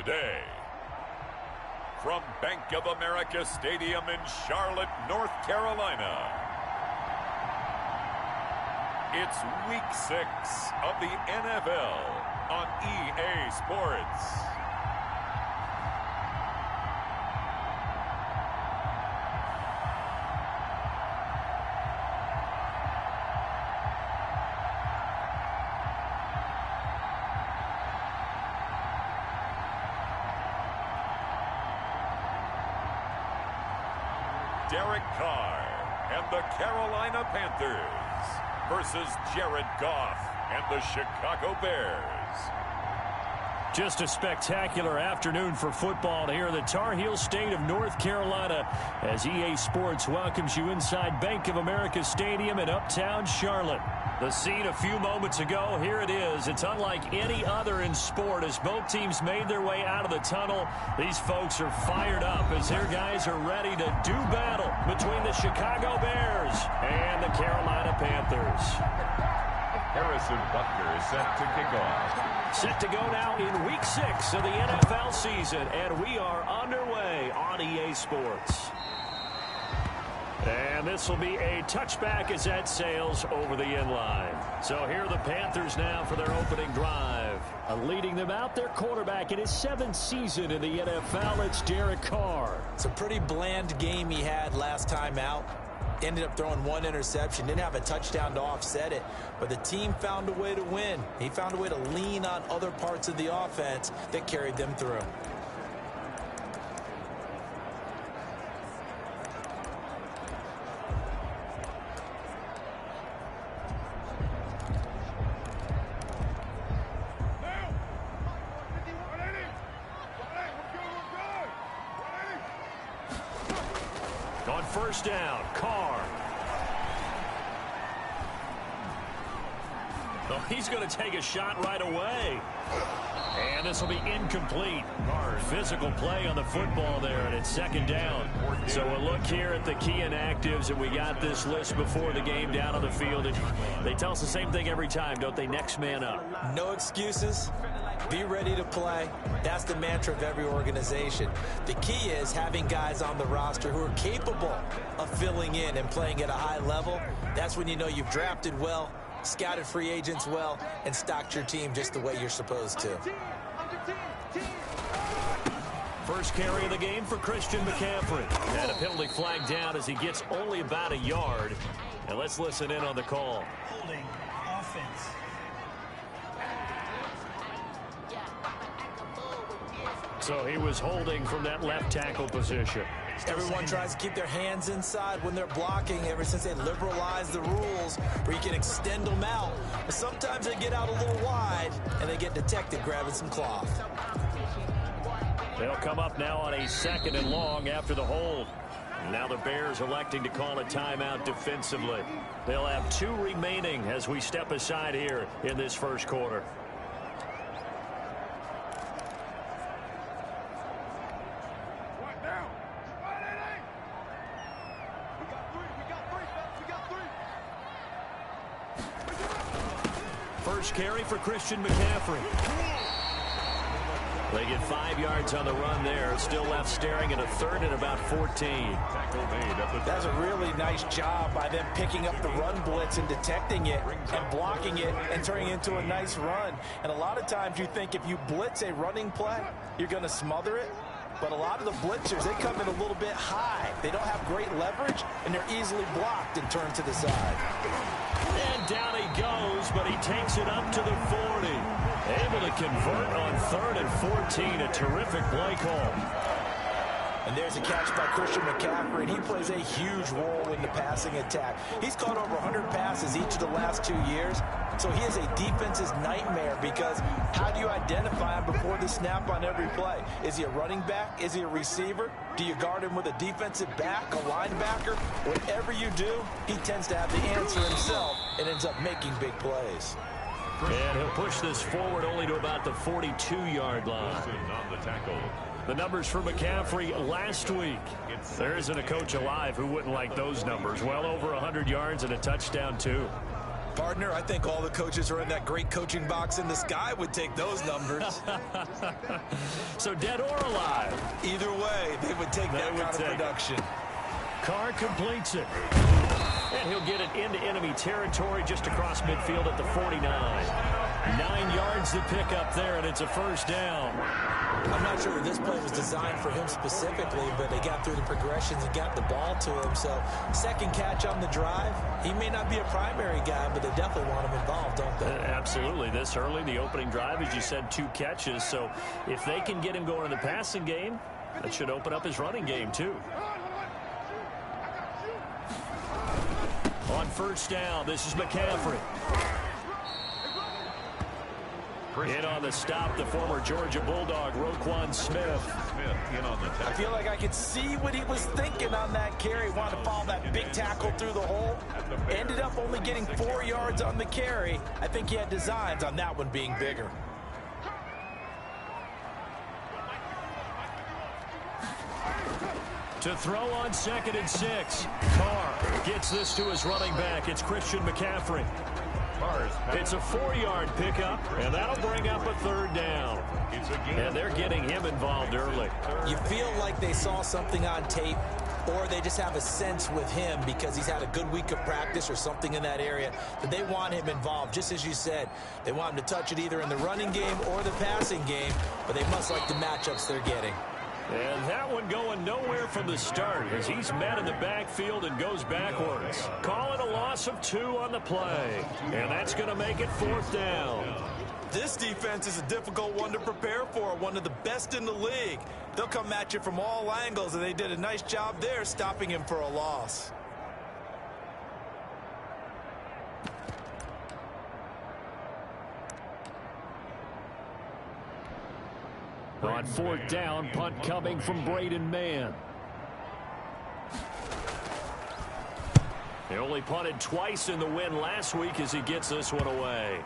day. From Bank of America Stadium in Charlotte, North Carolina, it's Week 6 of the NFL on EA Sports. Derek Carr and the Carolina Panthers versus Jared Goff and the Chicago Bears. Just a spectacular afternoon for football here in the Tar Heel state of North Carolina as EA Sports welcomes you inside Bank of America Stadium in Uptown Charlotte. The scene a few moments ago, here it is. It's unlike any other in sport as both teams made their way out of the tunnel. These folks are fired up as their guys are ready to do battle between the Chicago Bears and the Carolina Panthers. Harrison Butker is set to kick off. Set to go now in Week 6 of the NFL season, and we are underway on EA Sports. And this will be a touchback as that sails over the end line. So here are the Panthers now for their opening drive. Leading them out, their quarterback in his 7th season in the NFL, it's Derek Carr. It's a pretty bland game he had last time out. Ended up throwing 1 interception, didn't have a touchdown to offset it, but the team found a way to win. He found a way to lean on other parts of the offense that carried them through. On first down, Carr. Oh, he's going to take a shot right away. And this will be incomplete. Physical play on the football there, and it's second down. So we'll look here at the key inactives, and we got this list before the game down on the field. And they tell us the same thing every time, don't they? Next man up. No excuses. Be ready to play. That's the mantra of every organization. The key is having guys on the roster who are capable of filling in and playing at a high level. That's when you know you've drafted well, scouted free agents well, and stocked your team just the way you're supposed to. First carry of the game for Christian McCaffrey. And a penalty flag down as he gets only about a yard. And let's listen in on the call. Holding offense. So he was holding from that left tackle position. Everyone tries to keep their hands inside when they're blocking ever since they liberalized the rules where you can extend them out. But sometimes they get out a little wide and they get detected grabbing some cloth. They'll come up now on a 2nd and long after the hold. Now the Bears electing to call a timeout defensively. They'll have 2 remaining as we step aside here in this first quarter. First carry for Christian McCaffrey. They get 5 yards on the run there. Still left staring at a 3rd and about 14. That's a really nice job by them picking up the run blitz and detecting it and blocking it and turning it into a nice run. And a lot of times you think if you blitz a running play, you're going to smother it. But a lot of the blitzers, they come in a little bit high. They don't have great leverage, and they're easily blocked and turned to the side. And down he goes, but he takes it up to the 40. Able to convert on 3rd and 14. A terrific play call. And there's a catch by Christian McCaffrey, and he plays a huge role in the passing attack. He's caught over 100 passes each of the last 2 years, so he is a defense's nightmare because how do you identify him before the snap on every play? Is he a running back? Is he a receiver? Do you guard him with a defensive back, a linebacker? Whatever you do, he tends to have the answer himself and ends up making big plays. And he'll push this forward only to about the 42-yard line. The numbers for McCaffrey last week. There isn't a coach alive who wouldn't like those numbers. Well over 100 yards and a touchdown, too. Partner, I think all the coaches are in that great coaching box in the sky would take those numbers. So dead or alive? Either way, they would take that kind of production. Carr completes it. And he'll get it into enemy territory just across midfield at the 49. 9 yards to pick up there, and it's a first down. I'm not sure that this play was designed for him specifically, but they got through the progressions and got the ball to him. So second catch on the drive. He may not be a primary guy, but they definitely want him involved, don't they? Absolutely. This early, the opening drive, as you said, 2 catches. So if they can get him going in the passing game, that should open up his running game too. On first down, this is McCaffrey. In on the stop, the former Georgia Bulldog, Roquan Smith. I feel like I could see what he was thinking on that carry. Wanted to follow that big tackle through the hole. Ended up only getting 4 yards on the carry. I think he had designs on that one being bigger. To throw on 2nd and 6. Carr gets this to his running back. It's Christian McCaffrey. It's a 4-yard pickup, and that'll bring up a 3rd down. And they're getting him involved early. You feel like they saw something on tape, or they just have a sense with him because he's had a good week of practice or something in that area that they want him involved. Just as you said, they want him to touch it either in the running game or the passing game, but they must like the matchups they're getting. And that one going nowhere from the start as he's met in the backfield and goes backwards. Calling a loss of 2 on the play. And that's going to make it 4th down. This defense is a difficult one to prepare for, one of the best in the league. They'll come at you from all angles, and they did a nice job there stopping him for a loss. On 4th down, punt coming from Braden Mann. He only punted twice in the win last week as he gets this one away.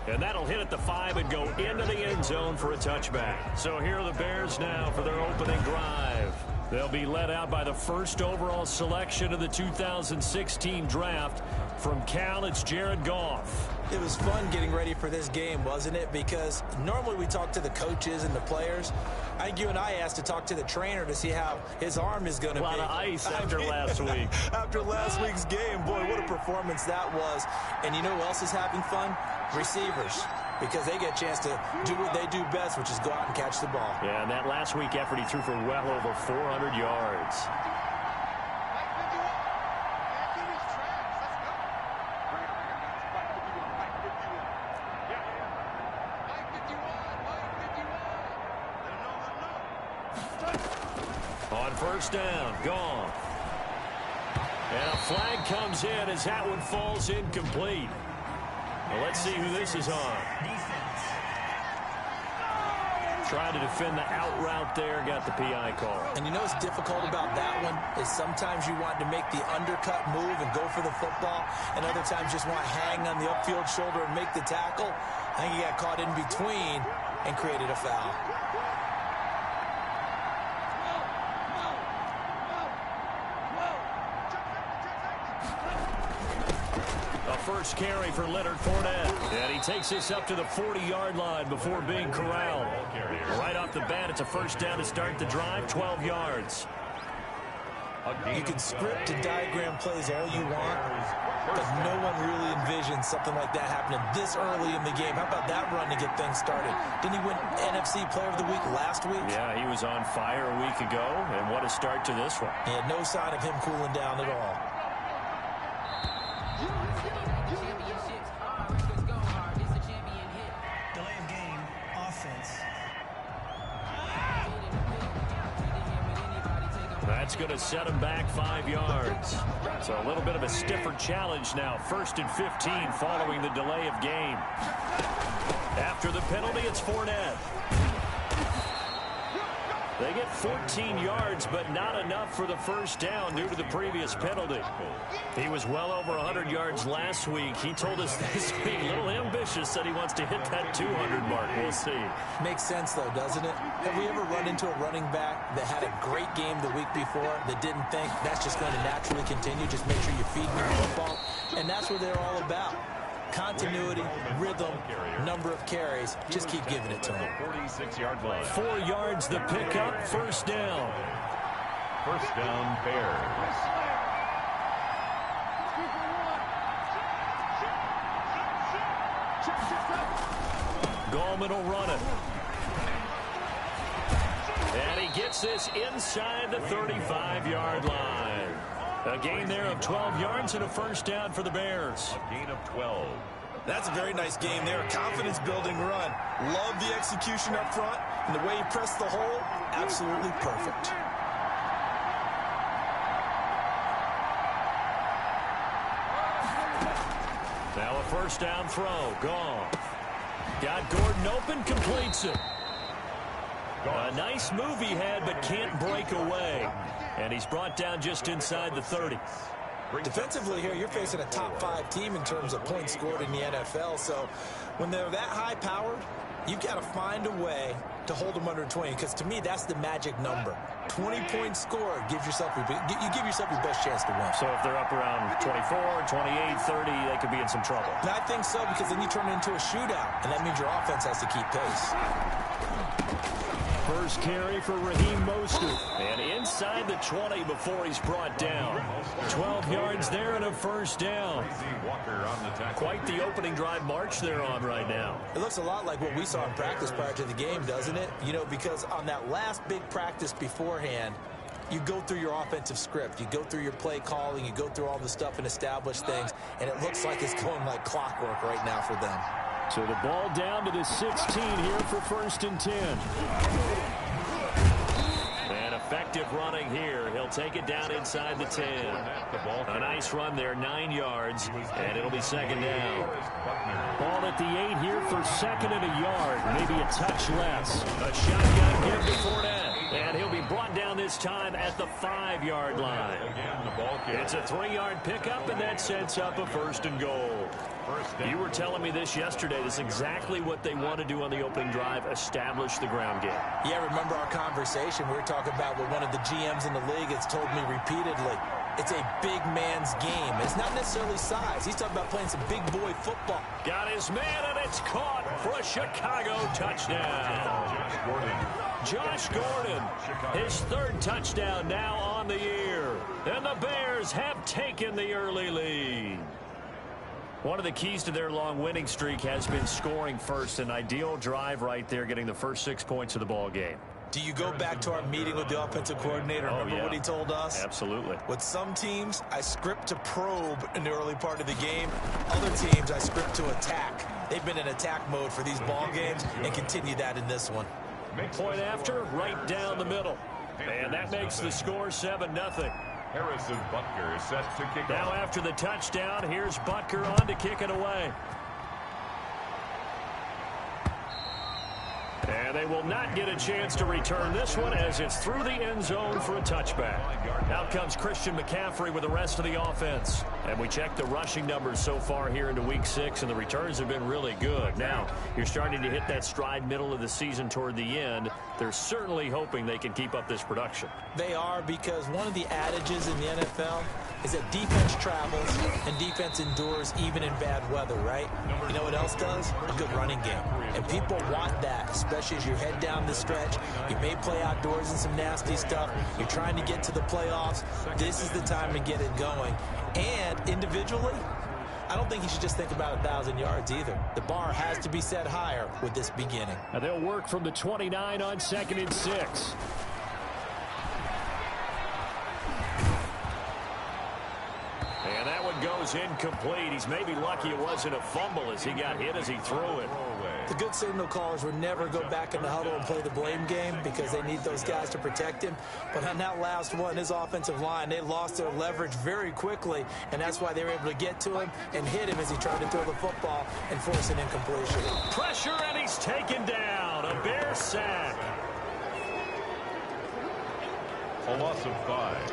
And that'll hit at the 5 and go into the end zone for a touchback. So here are the Bears now for their opening drive. They'll be led out by the first overall selection of the 2016 draft. From Cal, it's Jared Goff. It was fun getting ready for this game, wasn't it? Because normally we talk to the coaches and the players. I think you and I asked to talk to the trainer to see how his arm is going to be. A lot of ice after last week. After last week's game, boy, what a performance that was. And you know who else is having fun? Receivers. Because they get a chance to do what they do best, which is go out and catch the ball. Yeah, and that last week effort, he threw for well over 400 yards. On first down, gone. And a flag comes in as that one falls incomplete. Well, let's see who this is on. Trying to defend the out route there, got the PI call. And you know what's difficult about that one is sometimes you want to make the undercut move and go for the football, and other times just want to hang on the upfield shoulder and make the tackle. I think he got caught in between and created a foul. First carry for Leonard Fournette. And he takes this up to the 40-yard line before being corralled. Right off the bat, it's a first down to start the drive, 12 yards. You can script and diagram plays all you want, but no one really envisions something like that happening this early in the game. How about that run to get things started? Didn't he win NFC Player of the Week last week? Yeah, he was on fire a week ago, and what a start to this one. He had no sign of him cooling down at all. That's going to set him back 5 yards. So a little bit of a stiffer challenge now. 1st and 15 following the delay of game. After the penalty, it's Fournette. They get 14 yards, but not enough for the first down due to the previous penalty. He was well over 100 yards last week. He told us this week, a little ambitious, that he wants to hit that 200 mark. We'll see. Makes sense, though, doesn't it? Have we ever run into a running back that had a great game the week before that didn't think that's just going to naturally continue? Just make sure you feed me the football. And that's what they're all about. Continuity, rhythm, number of carries. Just keep giving it to him. 46-yard line. 4 yards the pickup, first down. First down, Bears. Gallman will run it. And he gets this inside the 35-yard line. A gain there of 12 yards and a first down for the Bears. A gain of 12. That's a very nice game there. A confidence-building run. Love the execution up front. And the way he pressed the hole, absolutely perfect. Now a first down throw. Gone. Got Gordon open, completes it. A nice move he had, but can't break away. And he's brought down just inside the 30. Defensively here, you're facing a top-5 team in terms of points scored in the NFL. So when they're that high-powered, you've got to find a way to hold them under 20. Because to me, that's the magic number. 20 points scored gives yourself you give yourself your best chance to win. So if they're up around 24, 28, 30, they could be in some trouble. And I think so, because then you turn it into a shootout, and that means your offense has to keep pace. First carry for Raheem Mostert. And inside the 20 before he's brought down. 12 yards there and a first down. Quite the opening drive march they're on right now. It looks a lot like what we saw in practice prior to the game, doesn't it? You know, because on that last big practice beforehand, you go through your offensive script. You go through your play calling. You go through all the stuff and establish things. And it looks like it's going like clockwork right now for them. So the ball down to the 16 here for first and 10. And effective running here. He'll take it down inside the 10. A nice run there, 9 yards, and it'll be second down. Ball at the 8 here for second and a yard, maybe a touch less. A shotgun give to Fournette, and he'll be brought down this time at the 5-yard line. It's a 3-yard pickup, and that sets up a first and goal. You were telling me this yesterday. This is exactly what they want to do on the opening drive, establish the ground game. Yeah, remember our conversation? We were talking about what one of the GMs in the league has told me repeatedly. It's a big man's game. It's not necessarily size. He's talking about playing some big boy football. Got his man, and it's caught for a Chicago touchdown. Josh Gordon, his 3rd touchdown now on the year. And the Bears have taken the early lead. One of the keys to their long winning streak has been scoring first. An ideal drive right there, getting the first 6 points of the ball game. Do you go back to our meeting with the offensive coordinator? Remember what he told us? Absolutely. With some teams, I script to probe in the early part of the game. Other teams, I script to attack. They've been in attack mode for these ball games and continue that in this one. Point after, right down the middle. And that makes the score 7-0. Harrison Butker is set to kick Now off. after the touchdown, here's Butker on to kick it away. And they will not get a chance to return this one as it's through the end zone for a touchback. Out comes Christian McCaffrey with the rest of the offense. And we check the rushing numbers so far here into Week 6, and the returns have been really good. Now, you're starting to hit that stride middle of the season toward the end. They're certainly hoping they can keep up this production. They are, because one of the adages in the NFL is that defense travels and defense endures even in bad weather, right? You know what else does? A good running game. And people want that, especially as you head down the stretch. You may play outdoors in some nasty stuff. You're trying to get to the playoffs. This is the time to get it going. And individually, I don't think you should just think about 1,000 yards either. The bar has to be set higher with this beginning. And they'll work from the 29 on 2nd and 6. And that one goes incomplete. He's maybe lucky it wasn't a fumble as he got hit as he threw it. The good signal callers would never go back in the huddle and play the blame game because they need those guys to protect him. But on that last one, his offensive line, they lost their leverage very quickly, and that's why they were able to get to him and hit him as he tried to throw the football and force an incompletion. Pressure, and he's taken down. A Bear sack. A loss of 5.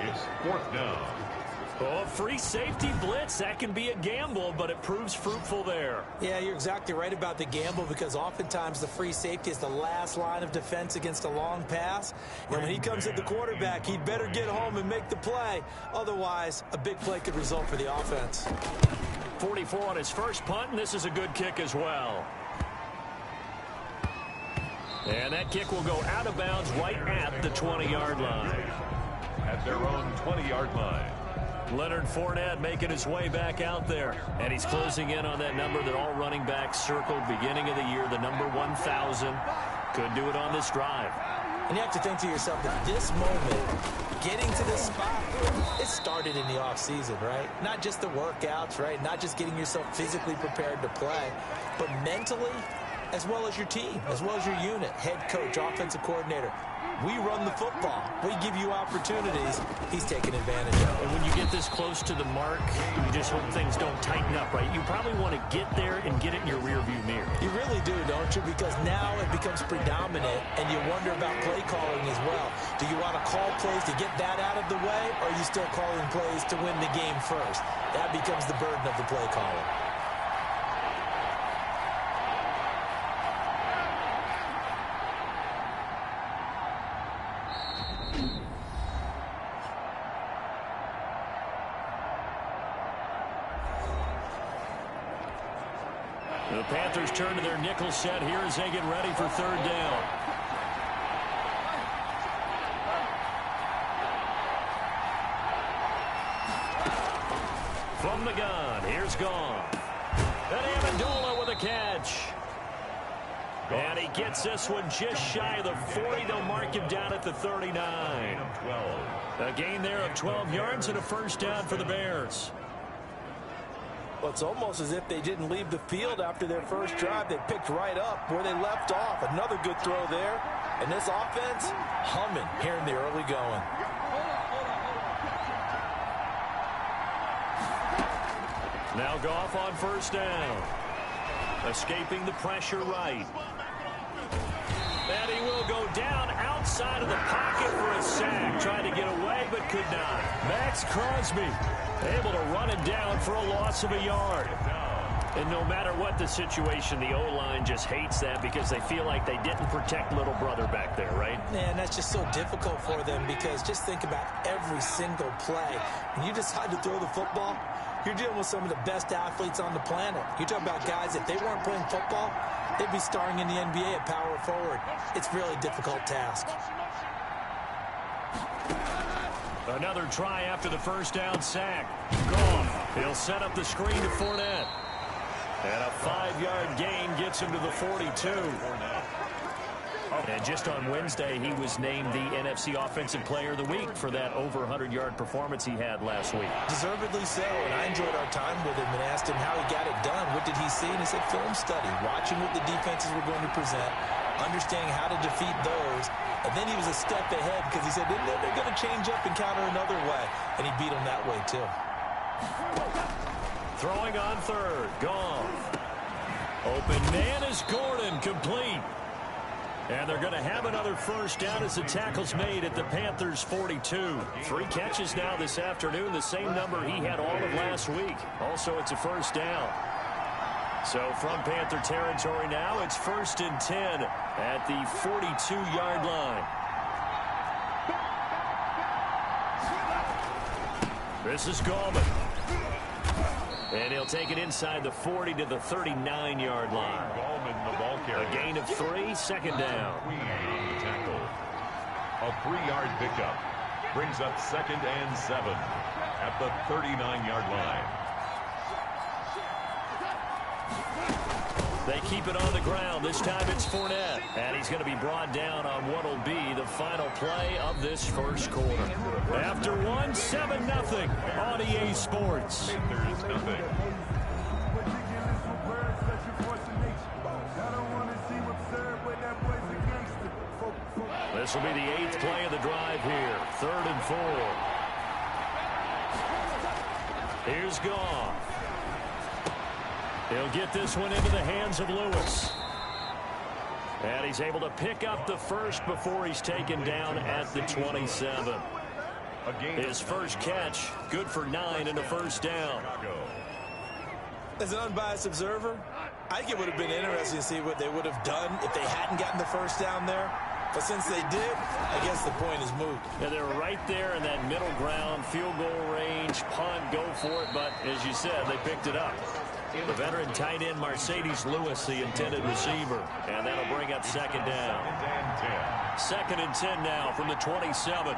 It's 4th down. Oh, free safety blitz. That can be a gamble, but it proves fruitful there. Yeah, you're exactly right about the gamble because oftentimes the free safety is the last line of defense against a long pass. And when he comes at the quarterback, he'd better get home and make the play. Otherwise, a big play could result for the offense. 44 on his first punt, and this is a good kick as well. And that kick will go out of bounds right at the 20-yard line. At their own 20-yard line. Leonard Fournette making his way back out there. And he's closing in on that number that all running backs circled beginning of the year, the number 1,000. Could do it on this drive. And you have to think to yourself that this moment, getting to this spot, it started in the offseason, right? Not just the workouts, right? Not just getting yourself physically prepared to play, but mentally, as well as your team, as well as your unit, head coach, offensive coordinator. We run the football. We give you opportunities. He's taking advantage of it. And when you get this close to the mark, you just hope things don't tighten up, right? You probably want to get there and get it in your rearview mirror. You really do, don't you? Because now it becomes predominant, and you wonder about play calling as well. Do you want to call plays to get that out of the way, or are you still calling plays to win the game first? That becomes the burden of the play calling. The Panthers turn to their nickel set here as they get ready for 3rd down. From the gun, here's Goff. And Amendola with a catch. And he gets this one just shy of the 40. They'll mark him down at the 39. A gain there of 12 yards and a first down for the Bears. Well, it's almost as if they didn't leave the field after their first drive. They picked right up where they left off. Another good throw there. And this offense, humming here in the early going. Now Goff on first down. Escaping the pressure right. And he will go down outside of the pocket for a sack. Trying to get away, but could not. Max Crosby able to run it down for a loss of a yard. And no matter what the situation, the O-line just hates that because they feel like they didn't protect little brother back there, right? Man, that's just so difficult for them because just think about every single play. When you decide to throw the football, you're dealing with some of the best athletes on the planet. You're talking about guys, if they weren't playing football, they'd be starring in the NBA at power forward. It's a really difficult task. Another try after the first down sack. Goff, he'll set up the screen to Fournette. And a 5-yard gain gets him to the 42. And just on Wednesday, he was named the NFC Offensive Player of the Week for that over 100-yard performance he had last week. Deservedly so, and I enjoyed our time with him and asked him how he got it done. What did he see? And he said film study, watching what the defenses were going to present, understanding how to defeat those. And then he was a step ahead because he said they're going to change up and counter another way. And he beat them that way, too. Throwing on third. Goff. Open man is Gordon. Complete. And they're going to have another first down as the tackle's made at the Panthers' 42. 3 catches now this afternoon, the same number he had all of last week. Also, it's a first down. So from Panther territory now, it's 1st and 10 at the 42-yard line. This is Gallman. And he'll take it inside the 40 to the 39-yard line. Gallman, the ball carrier. A gain of 3, second down. On the tackle. A 3-yard pickup brings up 2nd and 7 at the 39-yard line. They keep it on the ground. This time it's Fournette. And he's going to be brought down on what will be the final play of this first quarter. After one, 7-0 on EA Sports. There's nothing. This will be the 8th play of the drive here. 3rd and 4. Here's Goff. He'll get this one into the hands of Lewis. And he's able to pick up the first before he's taken down at the 27. His first catch, good for 9 and a first down. As an unbiased observer, I think it would have been interesting to see what they would have done if they hadn't gotten the first down there. But since they did, I guess the point is moved. Yeah, they were right there in that middle ground, field goal range, punt, go for it. But as you said, they picked it up. The veteran tight end Mercedes Lewis, the intended receiver. And that'll bring up second down. 2nd and 10 now from the 27.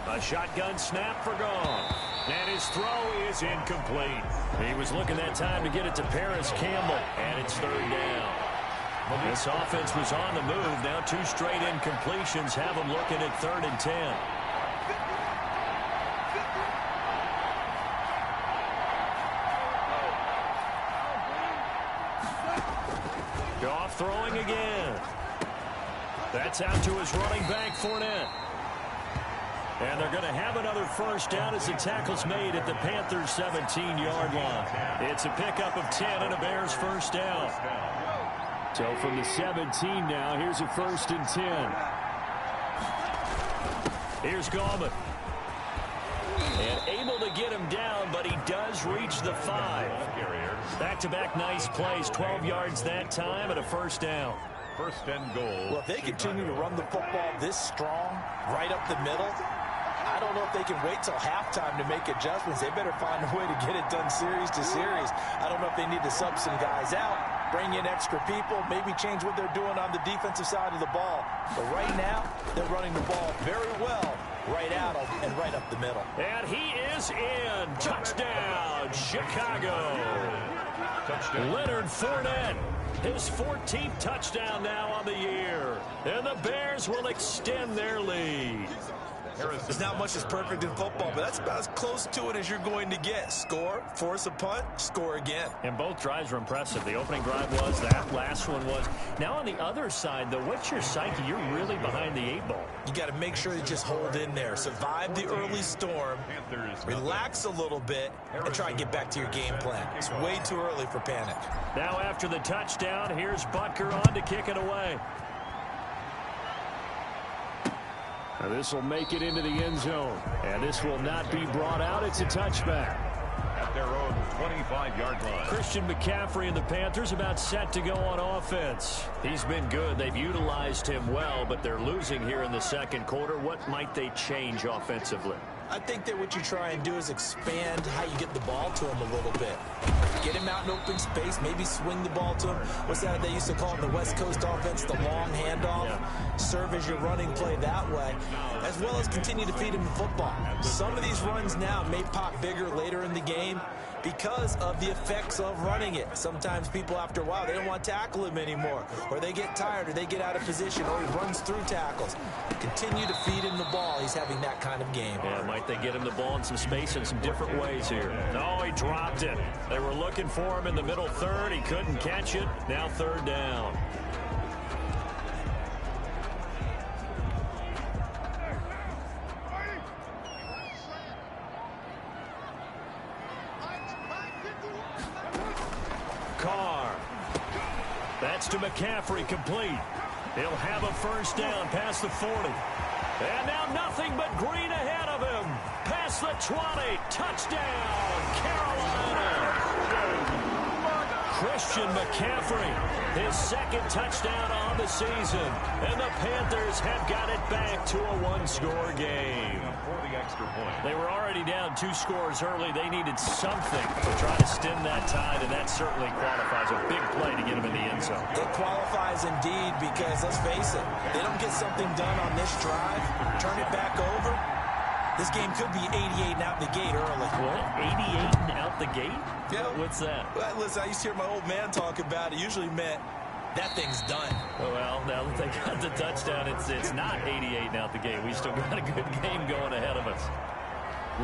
A shotgun snap for Goff. And his throw is incomplete. He was looking that time to get it to Paris Campbell. And it's 3rd down. This offense was on the move. Now 2 straight incompletions have them looking at 3rd and 10. Goff throwing again. That's out to his running back, Fournette. And they're going to have another first down as the tackle's made at the Panthers' 17-yard line. It's a pickup of 10 and a Bears first down. So from the 17 now, here's a 1st and 10. Here's Gallman. And able to get him down, but he does reach the 5. Back-to-back nice plays, 12 yards that time and a first down. 1st and goal. Well, if they continue to run the football this strong, right up the middle, I don't know if they can wait till halftime to make adjustments. They better find a way to get it done series to series. I don't know if they need to sub some guys out, bring in extra people, maybe change what they're doing on the defensive side of the ball. But right now, they're running the ball very well right out and right up the middle. And he is in. Touchdown, Chicago. Leonard Fournette, his 14th touchdown now on the year. And the Bears will extend their lead. There's not much that's perfect in football, but that's about as close to it as you're going to get. Score, force a punt, score again. And both drives were impressive. The opening drive was, that last one was. Now on the other side, though, what's your psyche? You're really behind the 8 ball. You got to make sure you just hold in there. Survive the early storm, relax a little bit, and try and get back to your game plan. It's way too early for panic. Now after the touchdown, here's Butker on to kick it away. Now this will make it into the end zone. And this will not be brought out. It's a touchback. At their own 25-yard line. Christian McCaffrey and the Panthers about set to go on offense. He's been good. They've utilized him well, but they're losing here in the 2nd quarter. What might they change offensively? I think that what you try and do is expand how you get the ball to him a little bit. Get him out in open space, maybe swing the ball to him. What's that they used to call in the West Coast offense, the long handoff? Yeah. Serve as your running play that way, as well as continue to feed him the football. Some of these runs now may pop bigger later in the game because of the effects of running it. Sometimes people, after a while, they don't want to tackle him anymore, or they get tired, or they get out of position, or he runs through tackles. Continue to feed him the ball. He's having that kind of game. Yeah, might they get him the ball in some space in some different ways here? No, he dropped it. They were looking for him in the middle 3rd. He couldn't catch it. Now 3rd down. Carr. That's to McCaffrey, complete. He'll have a first down past the 40. And now nothing but green ahead of him. Past the 20. Touchdown, Carolina. Christian McCaffrey, his 2nd touchdown on the season. And the Panthers have got it back to a 1-score game. For the extra point. They were already down 2 scores early. They needed something to try to stem that tide, and that certainly qualifies. A big play to get them in the end zone. It qualifies indeed because, let's face it, they don't get something done on this drive, turn it back over, this game could be 88 and out the gate early. What? 88 and out the gate? Yeah. What's that? Well, listen, I used to hear my old man talk about it. Usually meant that thing's done. Well, now that they got the touchdown, it's not 88 and out the gate. We still got a good game going ahead of us.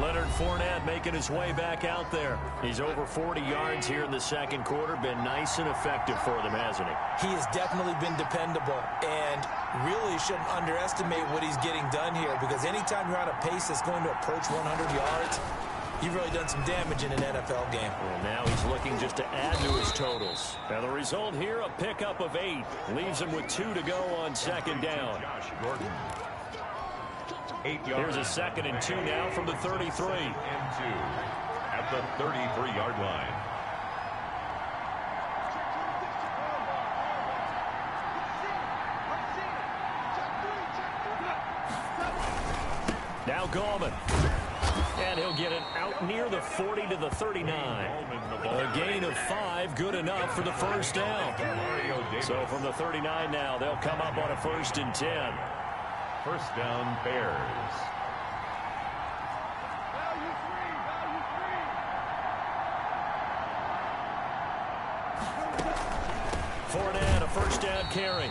Leonard Fournette making his way back out there. He's over 40 yards here in the second quarter. Been nice and effective for them, hasn't he? He has definitely been dependable, and really shouldn't underestimate what he's getting done here, because anytime you're on a pace that's going to approach 100 yards, you've really done some damage in an NFL game. Well, now he's looking just to add to his totals. Now the result here, a pickup of 8. Leaves him with 2 to go on second down. Josh Gordon. 8 yards. Here's a 2nd and 2 now from the 33. 2 at the 33-yard line. Now Gallman. And he'll get it out near the 40 to the 39. A gain of 5, good enough for the first down. So from the 39 now, they'll come up on a 1st and 10. First down, Bears. Fournette, a first down carry.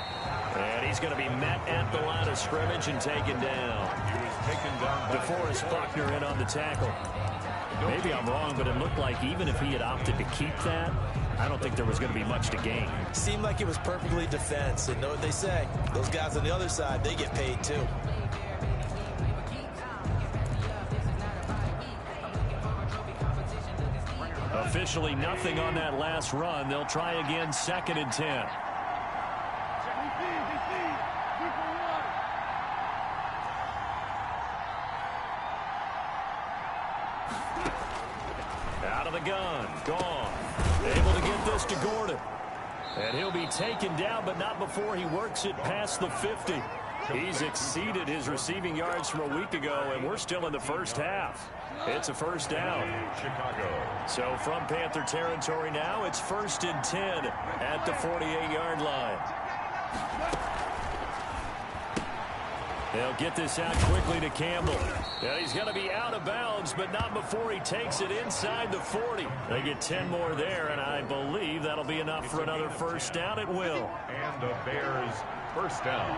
And he's going to be met at the line of scrimmage and taken down. He was taken down by DeForest Buckner in on the tackle. Maybe I'm wrong, but it looked like even if he had opted to keep that, I don't think there was going to be much to gain. Seemed like it was perfectly defense, and know what they say. Those guys on the other side, they get paid too. Officially nothing on that last run. They'll try again, 2nd and 10. Out of the gun, gone. Able to get this to Gordon. And he'll be taken down, but not before he works it past the 50. He's exceeded his receiving yards from a week ago, and we're still in the first half. It's a first down. Chicago. So from Panther territory now, it's 1st and 10 at the 48-yard line. They'll get this out quickly to Campbell. Yeah, he's going to be out of bounds, but not before he takes it inside the 40. They get 10 more there, and I believe that'll be enough for another first down. It will. And the Bears first down.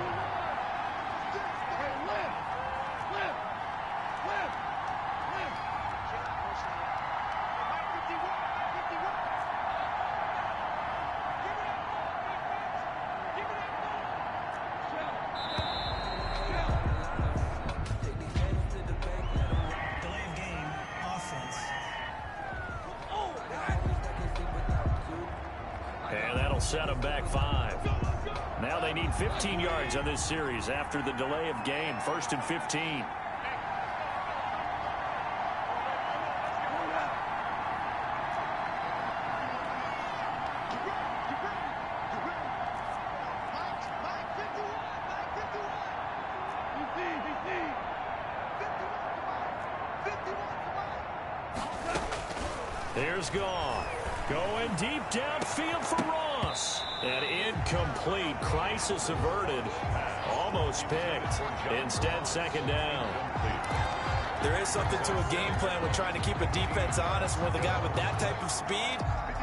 Set them back 5. Now they need 15 yards on this series after the delay of game. 1st and 15. Here's Goff. Going deep downfield for Ross. And incomplete. Crisis averted. Almost picked. Instead, 2nd down. There is something to a game plan with trying to keep a defense honest. With a guy with that type of speed,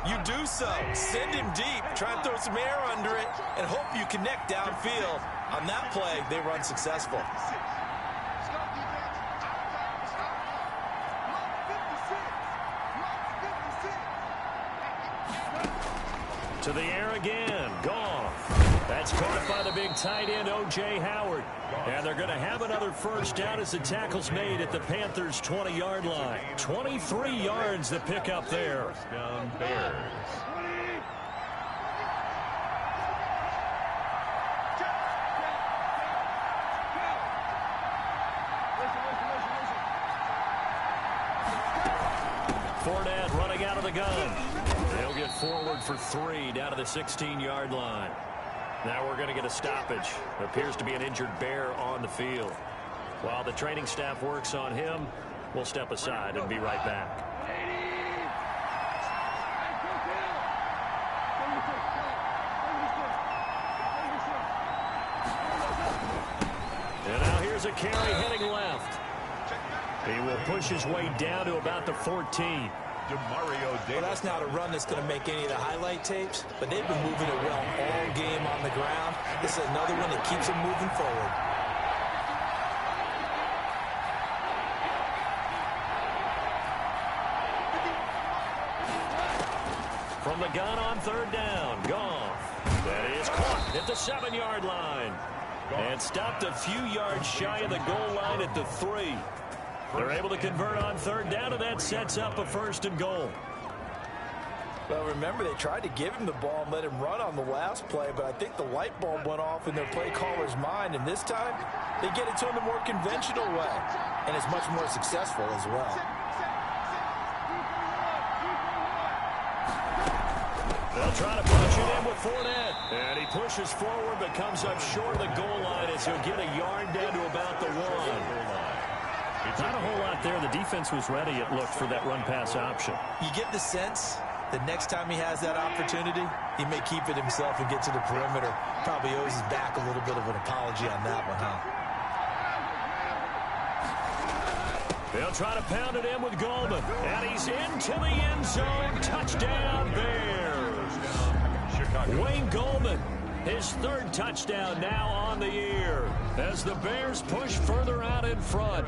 you do so. Send him deep. Try and throw some air under it and hope you connect downfield. On that play, they run successful. To the air again. Goff. That's caught by the big tight end, O.J. Howard. And they're going to have another first down as the tackle's made at the Panthers' 20-yard line. 23 yards to pick up there. First down, Bears. Fournette running out of the gun. They'll get forward for 3 down to the 16-yard line. Now we're going to get a stoppage. Appears to be an injured Bear on the field. While the training staff works on him, we'll step aside and be right back. And now here's a carry heading left. He will push his way down to about the 14. Demario Davis. Well, that's not a run that's going to make any of the highlight tapes, but they've been moving it well all game on the ground. This is another one that keeps them moving forward. From the gun on third down, Goff. That is caught at the 7-yard line. And stopped a few yards shy of the goal line at the 3. They're able to convert on third down, and that sets up a 1st and goal. Well, remember, they tried to give him the ball and let him run on the last play, but I think the light bulb went off in their play caller's mind, and this time they get it to him the more conventional way, and it's much more successful as well. They'll try to punch it in with Fournette. And he pushes forward but comes up short of the goal line as he'll get a yard down to about the 1. Not a whole lot there. The defense was ready, it looked, for that run-pass option. You get the sense that next time he has that opportunity, he may keep it himself and get to the perimeter. Probably owes his back a little bit of an apology on that one, huh? They'll try to pound it in with Goldman. And he's into the end zone. Touchdown, Bears. Wayne Goldman, his 3rd touchdown now on the year as the Bears push further out in front.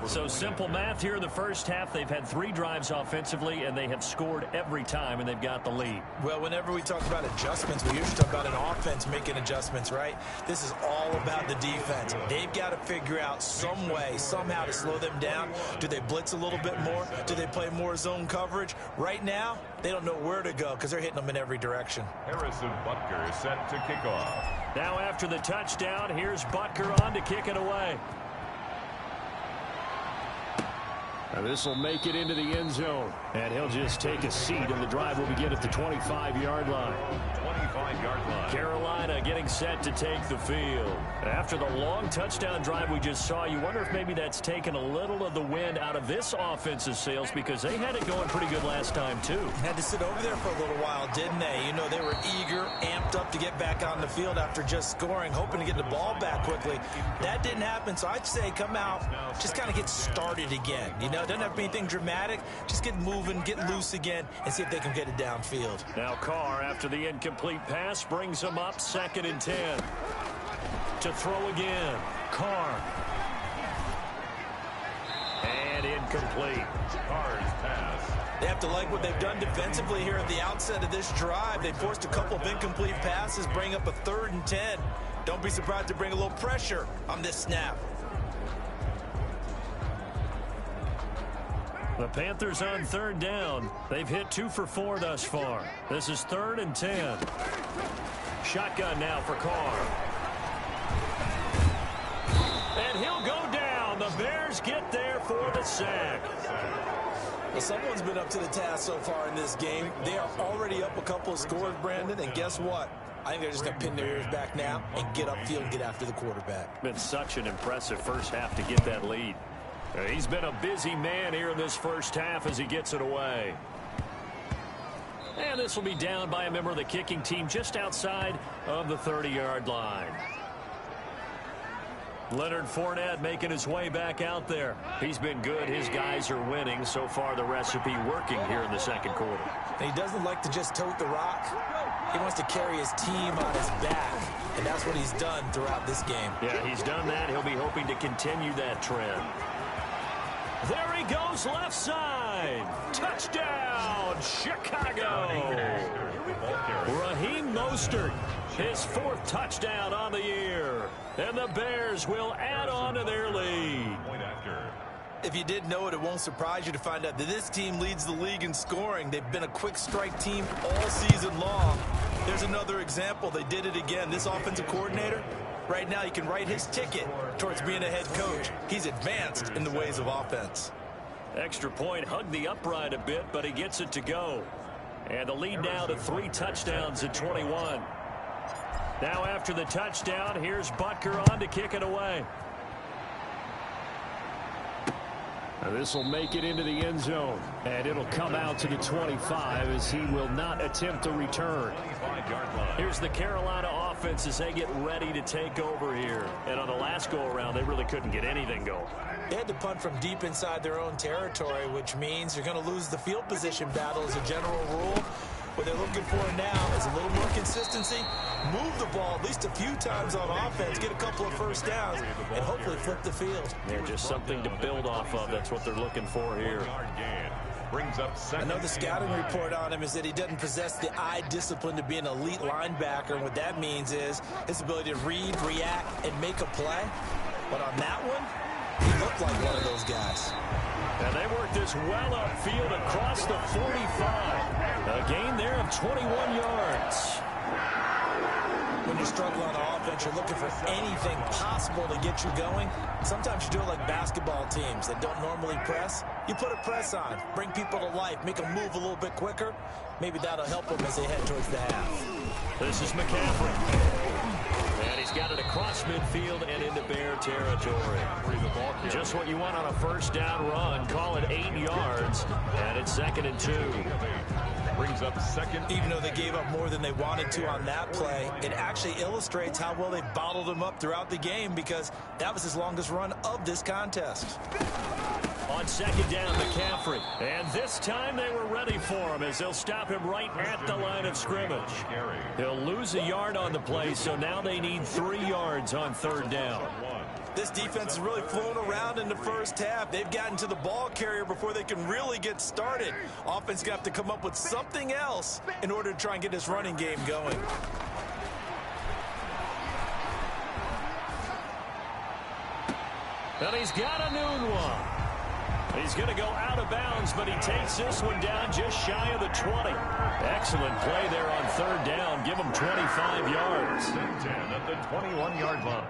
So simple math here in the first half. They've had 3 drives offensively, and they have scored every time, and they've got the lead. Well, whenever we talk about adjustments, we usually talk about an offense making adjustments, right? This is all about the defense. They've got to figure out some way, somehow to slow them down. Do they blitz a little bit more? Do they play more zone coverage? Right now, they don't know where to go because they're hitting them in every direction. Harrison Butker is set to kick off. Now after the touchdown, here's Butker on to kick it away. This will make it into the end zone. And he'll just take a seat, and the drive will begin at the 25-yard line. 25-yard line. Carolina getting set to take the field. After the long touchdown drive we just saw, you wonder if maybe that's taken a little of the wind out of this offense's sails, because they had it going pretty good last time, too. Had to sit over there for a little while, didn't they? You know, they were eager, amped up to get back on the field after just scoring, hoping to get the ball back quickly. That didn't happen, so I'd say come out, just kind of get started again. You know, it doesn't have to be anything dramatic. Just get moving, get loose again, and see if they can get it downfield. Now Carr, after the incomplete pass, brings them up 2nd and 10. To throw again. Carr. And incomplete. Carr's pass. They have to like what they've done defensively here at the outset of this drive. They forced a couple of incomplete passes, bring up a 3rd and 10. Don't be surprised to bring a little pressure on this snap. The Panthers on 3rd down. They've hit 2 for 4 thus far. This is 3rd and 10. Shotgun now for Carr. And he'll go down. The Bears get there for the sack. Well, someone's been up to the task so far in this game. They are already up a couple of scores, Brandon, and guess what? I think they're just going to pin their ears back now and get upfield and get after the quarterback. Been such an impressive first half to get that lead. He's been a busy man here in this first half as he gets it away. And this will be down by a member of the kicking team just outside of the 30-yard line. Leonard Fournette making his way back out there. He's been good. His guys are winning. So far, the recipe working here in the second quarter. And he doesn't like to just tote the rock. He wants to carry his team on his back, and that's what he's done throughout this game. Yeah, he's done that. He'll be hoping to continue that trend. There he goes, left side. Touchdown, Chicago. Raheem Mostert, his 4th touchdown on the year. And the Bears will add on to their lead. If you didn't know it, it won't surprise you to find out that this team leads the league in scoring. They've been a quick strike team all season long. There's another example. They did it again. This offensive coordinator, right now he can write his ticket towards being a head coach. He's advanced in the ways of offense. Extra point, hugged the upright a bit, but he gets it to go. And the lead now to 3 touchdowns at 21. Now after the touchdown, here's Butker on to kick it away. This will make it into the end zone, and it'll come out to the 25 as he will not attempt a return. Here's the Carolina offense as they get ready to take over here. And on the last go-around, they really couldn't get anything going. They had to punt from deep inside their own territory, which means you're going to lose the field position battle as a general rule. What they're looking for now is a little more consistency, move the ball at least a few times on offense, get a couple of first downs, and hopefully flip the field. Yeah, just something to build off of. That's what they're looking for here. Brings up second. I know the scouting report on him is that he doesn't possess the eye discipline to be an elite linebacker, and what that means is his ability to read, react, and make a play. But on that one, he looked like one of those guys. And they work this well upfield across the 45. A gain there of 21 yards. When you're struggling on offense, you're looking for anything possible to get you going. Sometimes you do it like basketball teams that don't normally press. You put a press on, bring people to life, make them move a little bit quicker. Maybe that'll help them as they head towards the half. This is McCaffrey. And he's got it across midfield and into Bear territory. Just what you want on a first down run. Call it 8 yards, and it's 2nd and 2. Brings up second. Even though they gave up more than they wanted to on that play, it actually illustrates how well they bottled him up throughout the game, because that was his longest run of this contest. On 2nd down, McCaffrey. And this time they were ready for him as they'll stop him right at the line of scrimmage. He'll lose a yard on the play, so now they need 3 yards on 3rd down. This defense has really flown around in the first half. They've gotten to the ball carrier before they can really get started. Offense got to come up with something else in order to try and get this running game going. And he's got a noon one. He's going to go out of bounds, but he takes this one down just shy of the 20. Excellent play there on 3rd down. Give him 25 yards. 10 at the 21-yard line.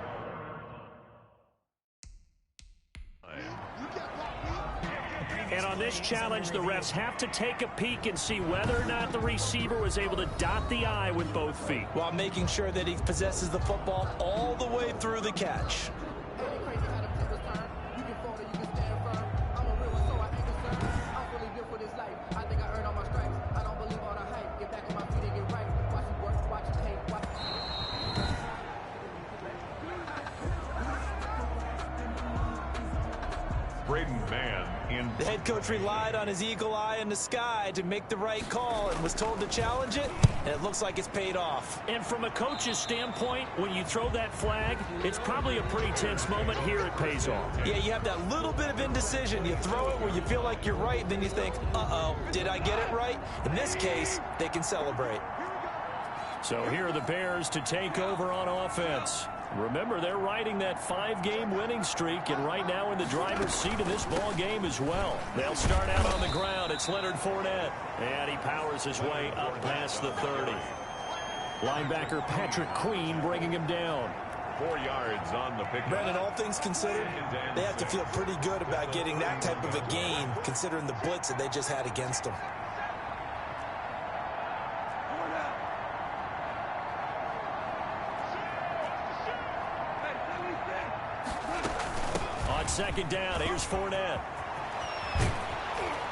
And on this challenge, the refs have to take a peek and see whether or not the receiver was able to dot the I with both feet, while making sure that he possesses the football all the way through the catch. The head coach relied on his eagle eye in the sky to make the right call and was told to challenge it, and it looks like it's paid off. And from a coach's standpoint, when you throw that flag, it's probably a pretty tense moment. Here it pays off. Yeah, you have that little bit of indecision. You throw it where you feel like you're right, and then you think, uh-oh, did I get it right? In this case, they can celebrate. So here are the Bears to take over on offense. Remember, they're riding that 5-game winning streak, and right now in the driver's seat of this ball game as well. They'll start out on the ground. It's Leonard Fournette, and he powers his way up past the 30. Linebacker Patrick Queen bringing him down. 4 yards on the pick. Brandon, all things considered, they have to feel pretty good about getting that type of a gain, considering the blitz that they just had against them. On 2nd down, here's Fournette.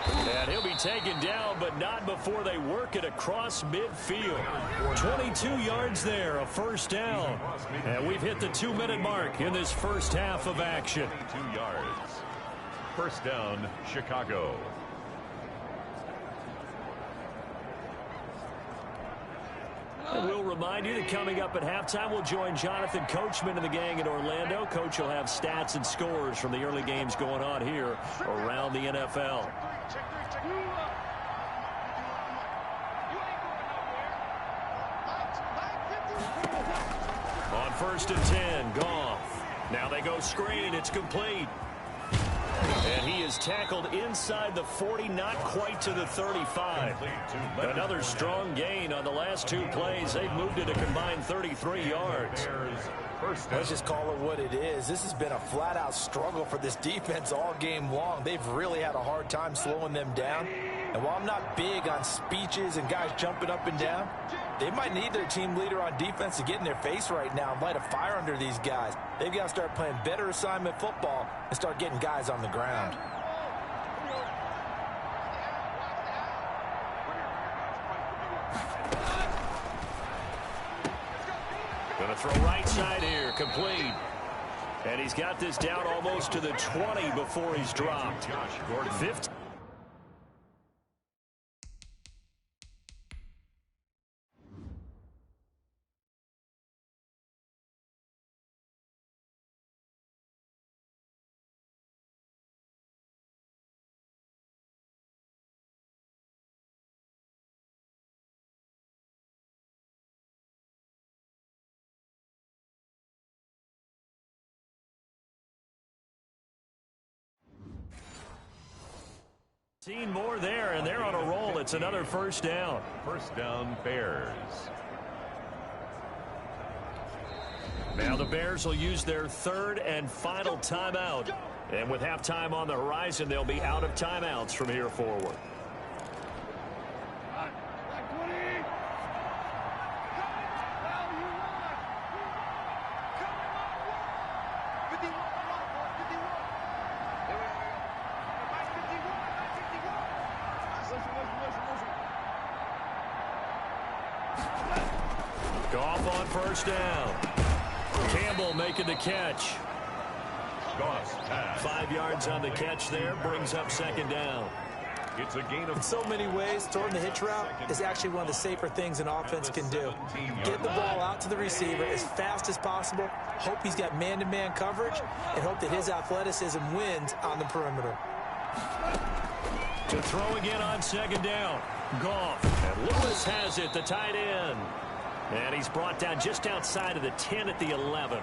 And he'll be taken down, but not before they work it across midfield. 22 yards there, a first down. And we've hit the 2-minute mark in this first half of action. 2 yards. First down, Chicago. And we'll remind you that coming up at halftime, we'll join Jonathan Coachman and the gang in Orlando. Coach will have stats and scores from the early games going on here around the NFL. On 1st and 10, Goff. Now they go screen. It's complete. And he is tackled inside the 40, not quite to the 35. Another strong gain on the last 2 plays. They've moved it a combined 33 yards. Let's just call it what it is. This has been a flat-out struggle for this defense all game long. They've really had a hard time slowing them down. And while I'm not big on speeches and guys jumping up and down, they might need their team leader on defense to get in their face right now and light a fire under these guys. They've got to start playing better assignment football and start getting guys on the ground. Going to throw right side here, complete. And he's got this down almost to the 20 before he's dropped. 15. Seen more there, and they're on a roll. It's another first down. First down, Bears. Now the Bears will use their third and final timeout. And with halftime on the horizon, they'll be out of timeouts from here forward. Goff on first down. Campbell making the catch. Goff's pass. 5 yards on the catch there, brings up second down. It's a gain of In so many ways, throwing the hitch route is actually one of the safer things an offense can do. Get the ball out to the receiver as fast as possible, hope he's got man-to-man coverage, and hope that his athleticism wins on the perimeter. To throw again on second down. Goff. And Lewis has it, the tight end. And he's brought down just outside of the 10 at the 11.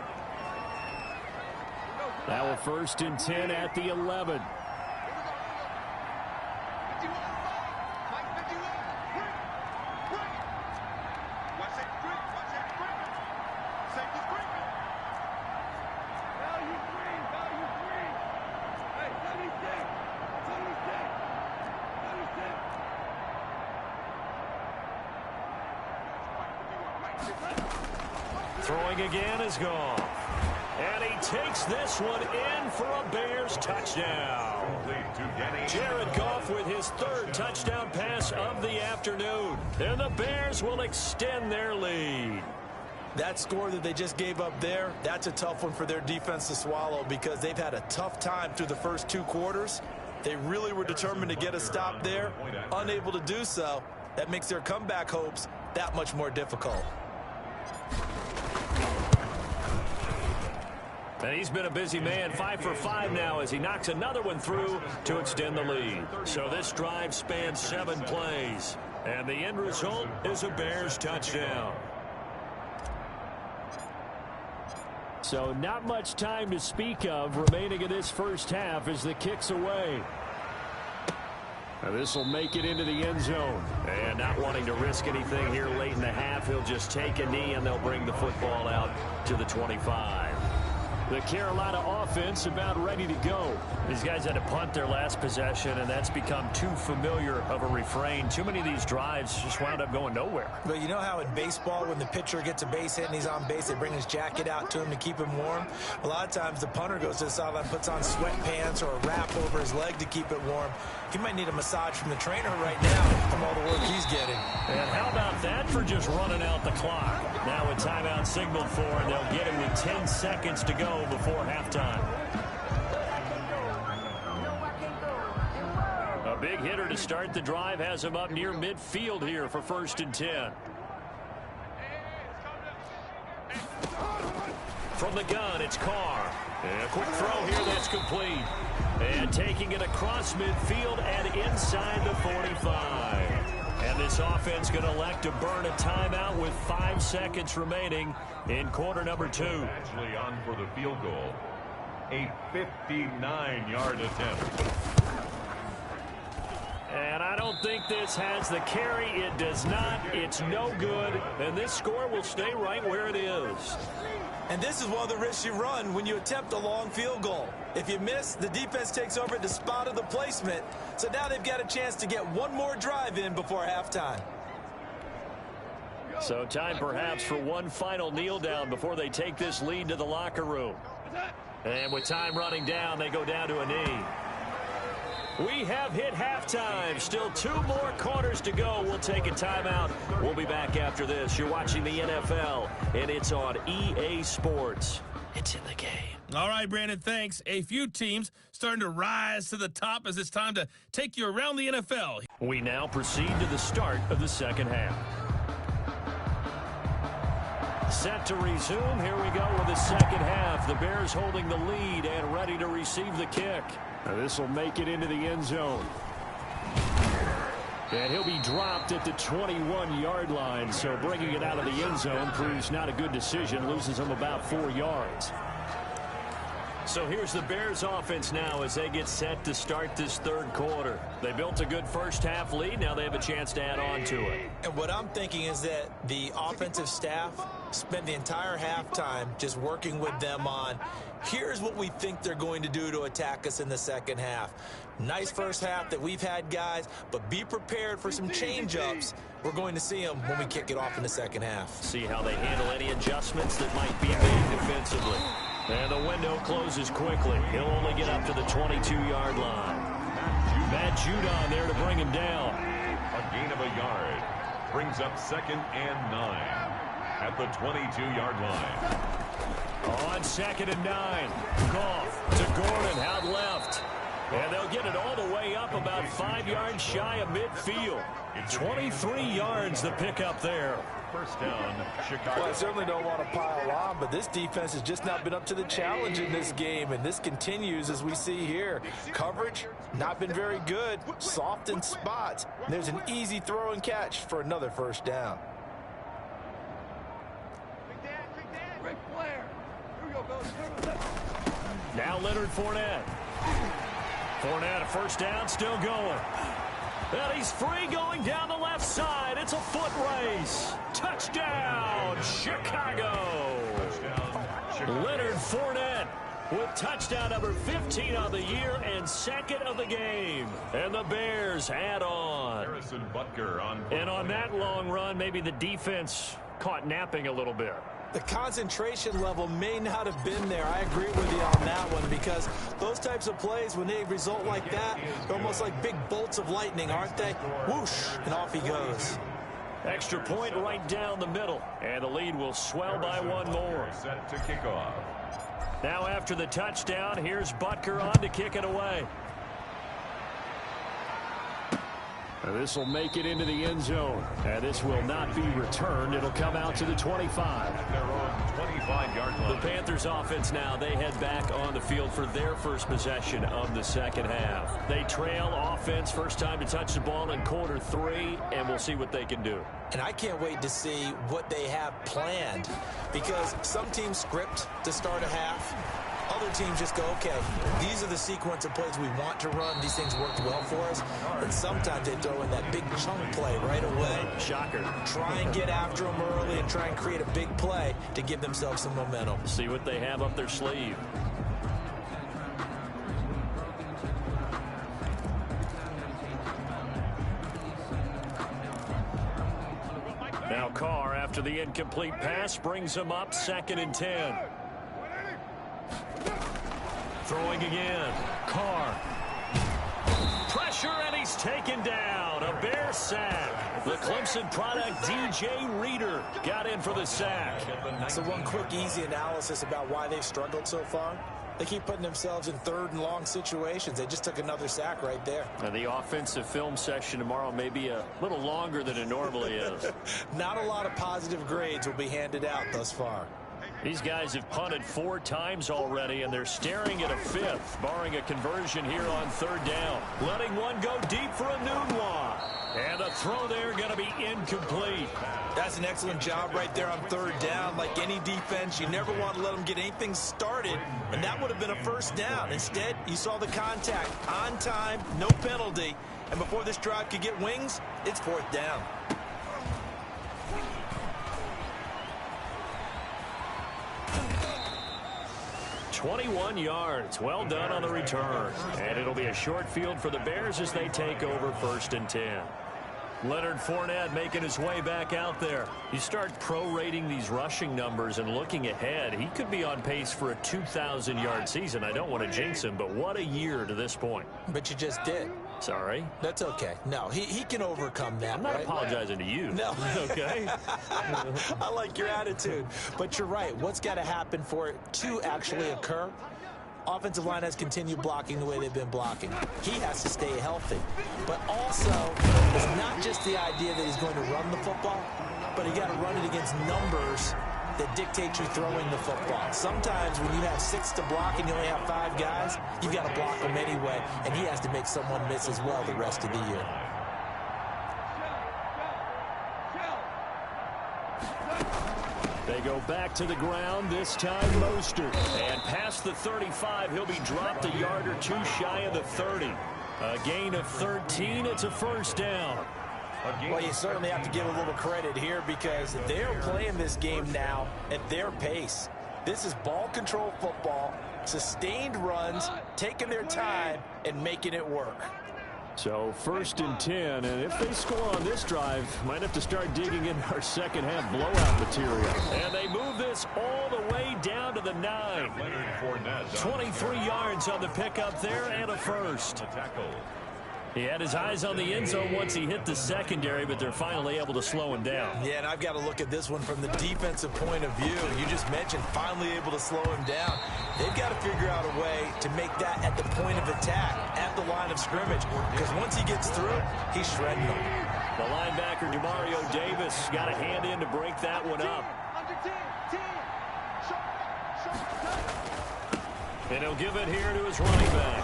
Now a first and 10 at the 11. Throwing again is Goff. And he takes this one in for a Bears touchdown. Jared Goff with his third touchdown pass of the afternoon. And the Bears will extend their lead. That score that they just gave up there, that's a tough one for their defense to swallow because they've had a tough time through the first 2 quarters. They really were determined to get a stop there, unable to do so. That makes their comeback hopes that much more difficult. And he's been a busy man, 5 for 5 now as he knocks another one through to extend the lead. So this drive spans 7 plays. And the end result is a Bears touchdown. So not much time to speak of remaining in this first half as the kick's away. Now this will make it into the end zone. And not wanting to risk anything here late in the half, he'll just take a knee and they'll bring the football out to the 25. The Carolina offense about ready to go. These guys had to punt their last possession, and that's become too familiar of a refrain. Too many of these drives just wound up going nowhere. But you know how in baseball, when the pitcher gets a base hit and he's on base, they bring his jacket out to him to keep him warm? A lot of times the punter goes to the sideline, puts on sweatpants or a wrap over his leg to keep it warm. He might need a massage from the trainer right now from all the work he's getting. And how about that for just running out the clock? Now a timeout signaled for, and they'll get it with 10 seconds to go before halftime. A big hitter to start the drive has him up near midfield here for first and 10. From the gun, it's Carr. And a quick throw here that's complete. And taking it across midfield and inside the 45. And this offense going to elect to burn a timeout with 5 seconds remaining in quarter number 2. Actually on for the field goal. A 59-yard attempt. And I don't think this has the carry. It does not. It's no good. And this score will stay right where it is. And this is one of the risks you run when you attempt a long field goal. If you miss, the defense takes over at the spot of the placement. So now they've got a chance to get one more drive in before halftime. So time perhaps for one final kneel down before they take this lead to the locker room. And with time running down, they go down to a knee. We have hit halftime. Still 2 more quarters to go. We'll take a timeout. We'll be back after this. You're watching the NFL, and it's on EA Sports. It's in the game. All right, Brandon, thanks. A few teams starting to rise to the top as it's time to take you around the NFL. We now proceed to the start of the second half. Set to resume. Here we go with the second half. The Bears holding the lead and ready to receive the kick. Now this will make it into the end zone. And he'll be dropped at the 21-yard line, so bringing it out of the end zone proves not a good decision, loses him about 4 yards. So here's the Bears offense now as they get set to start this third quarter. They built a good first half lead. Now they have a chance to add on to it. And what I'm thinking is that the offensive staff spent the entire halftime just working with them on, here's what we think they're going to do to attack us in the second half. Nice first half that we've had, guys, but be prepared for some change-ups. We're going to see them when we kick it off in the second half. See how they handle any adjustments that might be made defensively. And the window closes quickly. He'll only get up to the 22-yard line. Matt Judon there to bring him down. A gain of a yard. Brings up 2nd and 9 at the 22-yard line. On 2nd and 9. Goff to Gordon out left. And they'll get it all the way up about 5 yards shy of midfield. 23 yards the pickup there. First down, Chicago. Well, I certainly don't want to pile on, but this defense has just not been up to the challenge in this game, and this continues as we see here. Coverage, not been very good, soft in spots. And there's an easy throw and catch for another first down. Now Leonard Fournette. Fournette, a first down, still going. And he's free going down the left side. It's a foot race. Touchdown, Chicago. Leonard Fournette with touchdown number 15 on the year and 2nd of the game. And the Bears add on. Harrison Butker on. And on that long run, maybe the defense caught napping a little bit. The concentration level may not have been there. I agree with you on that one, because those types of plays, when they result like that, they're almost like big bolts of lightning, aren't they? Whoosh, and off he goes. Extra point right down the middle, and the lead will swell by one more. Set to kick off. Now after the touchdown, here's Butker on to kick it away. This will make it into the end zone, and this will not be returned. It'll come out to the 25. At their own 25-yard line. The Panthers offense now, they head back on the field for their first possession of the second half. They trail offense, first time to touch the ball in quarter 3, and we'll see what they can do. And I can't wait to see what they have planned, because some teams script to start a half. Other teams just go, okay, these are the sequence of plays we want to run. These things worked well for us. And sometimes they throw in that big chunk play right away. Shocker. Try and get after them early and try and create a big play to give themselves some momentum. See what they have up their sleeve. Now Carr, after the incomplete pass, brings him up 2nd and 10. Throwing again. Carr. Pressure, and he's taken down. A Bear sack. The Clemson product, DJ Reader, got in for the sack. So one quick, easy analysis about why they've struggled so far. They keep putting themselves in 3rd and long situations. They just took another sack right there. And the offensive film session tomorrow may be a little longer than it normally is. Not a lot of positive grades will be handed out thus far. These guys have punted 4 times already, and they're staring at a 5th, barring a conversion here on 3rd down. Letting one go deep for Enunwa. And a throw there going to be incomplete. That's an excellent job right there on 3rd down. Like any defense, you never want to let them get anything started, and that would have been a first down. Instead, you saw the contact on time, no penalty, and before this drive could get wings, it's 4th down. "21 yards. Well done on the return. And it'll be a short field for the Bears as they take over 1st and 10. Leonard Fournette making his way back out there. You start prorating these rushing numbers and looking ahead, he could be on pace for a 2,000-yard season. I don't want to jinx him, but what a year to this point. But you just did. Sorry? That's okay. No, he can overcome that. I'm not right? apologizing to you. No. Okay? I like your attitude. But you're right. What's got to happen for it to actually occur? Offensive line has continued blocking the way they've been blocking. He has to stay healthy. But also, it's not just the idea that he's going to run the football, but he got to run it against numbers that dictate you throwing the football. Sometimes when you have 6 to block and you only have 5 guys, you've got to block them anyway, and he has to make someone miss as well the rest of the year. They go back to the ground, this time Mostert. And past the 35, he'll be dropped a yard or two shy of the 30. A gain of 13, it's a first down. Well, you certainly have to give a little credit here because they're playing this game now at their pace. This is ball control football, sustained runs, taking their time, and making it work. So 1st and 10, and if they score on this drive, might have to start digging in our second half blowout material. And they move this all the way down to the 9. 23 yards on the pickup there and a first. He had his eyes on the end zone once he hit the secondary, but they're finally able to slow him down. Yeah, and I've got to look at this one from the defensive point of view. You just mentioned finally able to slow him down. They've got to figure out a way to make that at the point of attack, at the line of scrimmage, because once he gets through, he's shredding them. The linebacker, Demario Davis, got a hand in to break that one up. And he'll give it here to his running back.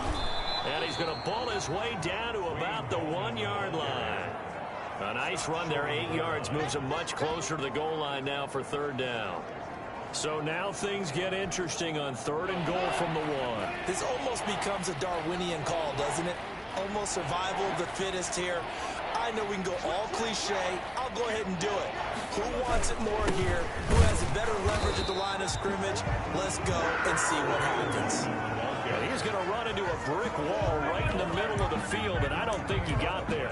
And he's going to ball his way down to about the 1-yard line. A nice run there, 8 yards, moves him much closer to the goal line now for 3rd down. So now things get interesting on 3rd and goal from the 1. This almost becomes a Darwinian call, doesn't it? Almost survival of the fittest here. I know we can go all cliche. I'll go ahead and do it. Who wants it more here? Who has a better leverage at the line of scrimmage? Let's go and see what happens. And he's going to run into a brick wall right in the middle of the field, and I don't think he got there.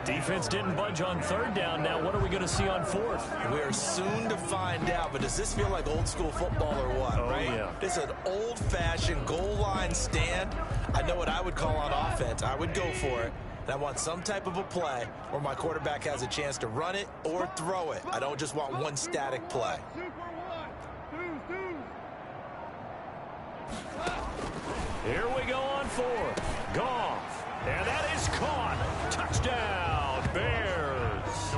Defense didn't budge on 3rd down. Now what are we going to see on 4th? We're soon to find out, but does this feel like old school football or what, right? Yeah. This is an old-fashioned goal line stand. I know what I would call on offense. I would go for it. And I want some type of a play where my quarterback has a chance to run it or throw it. I don't just want one static play. Here we go on 4th. Goff. And that is caught. Touchdown, Bears.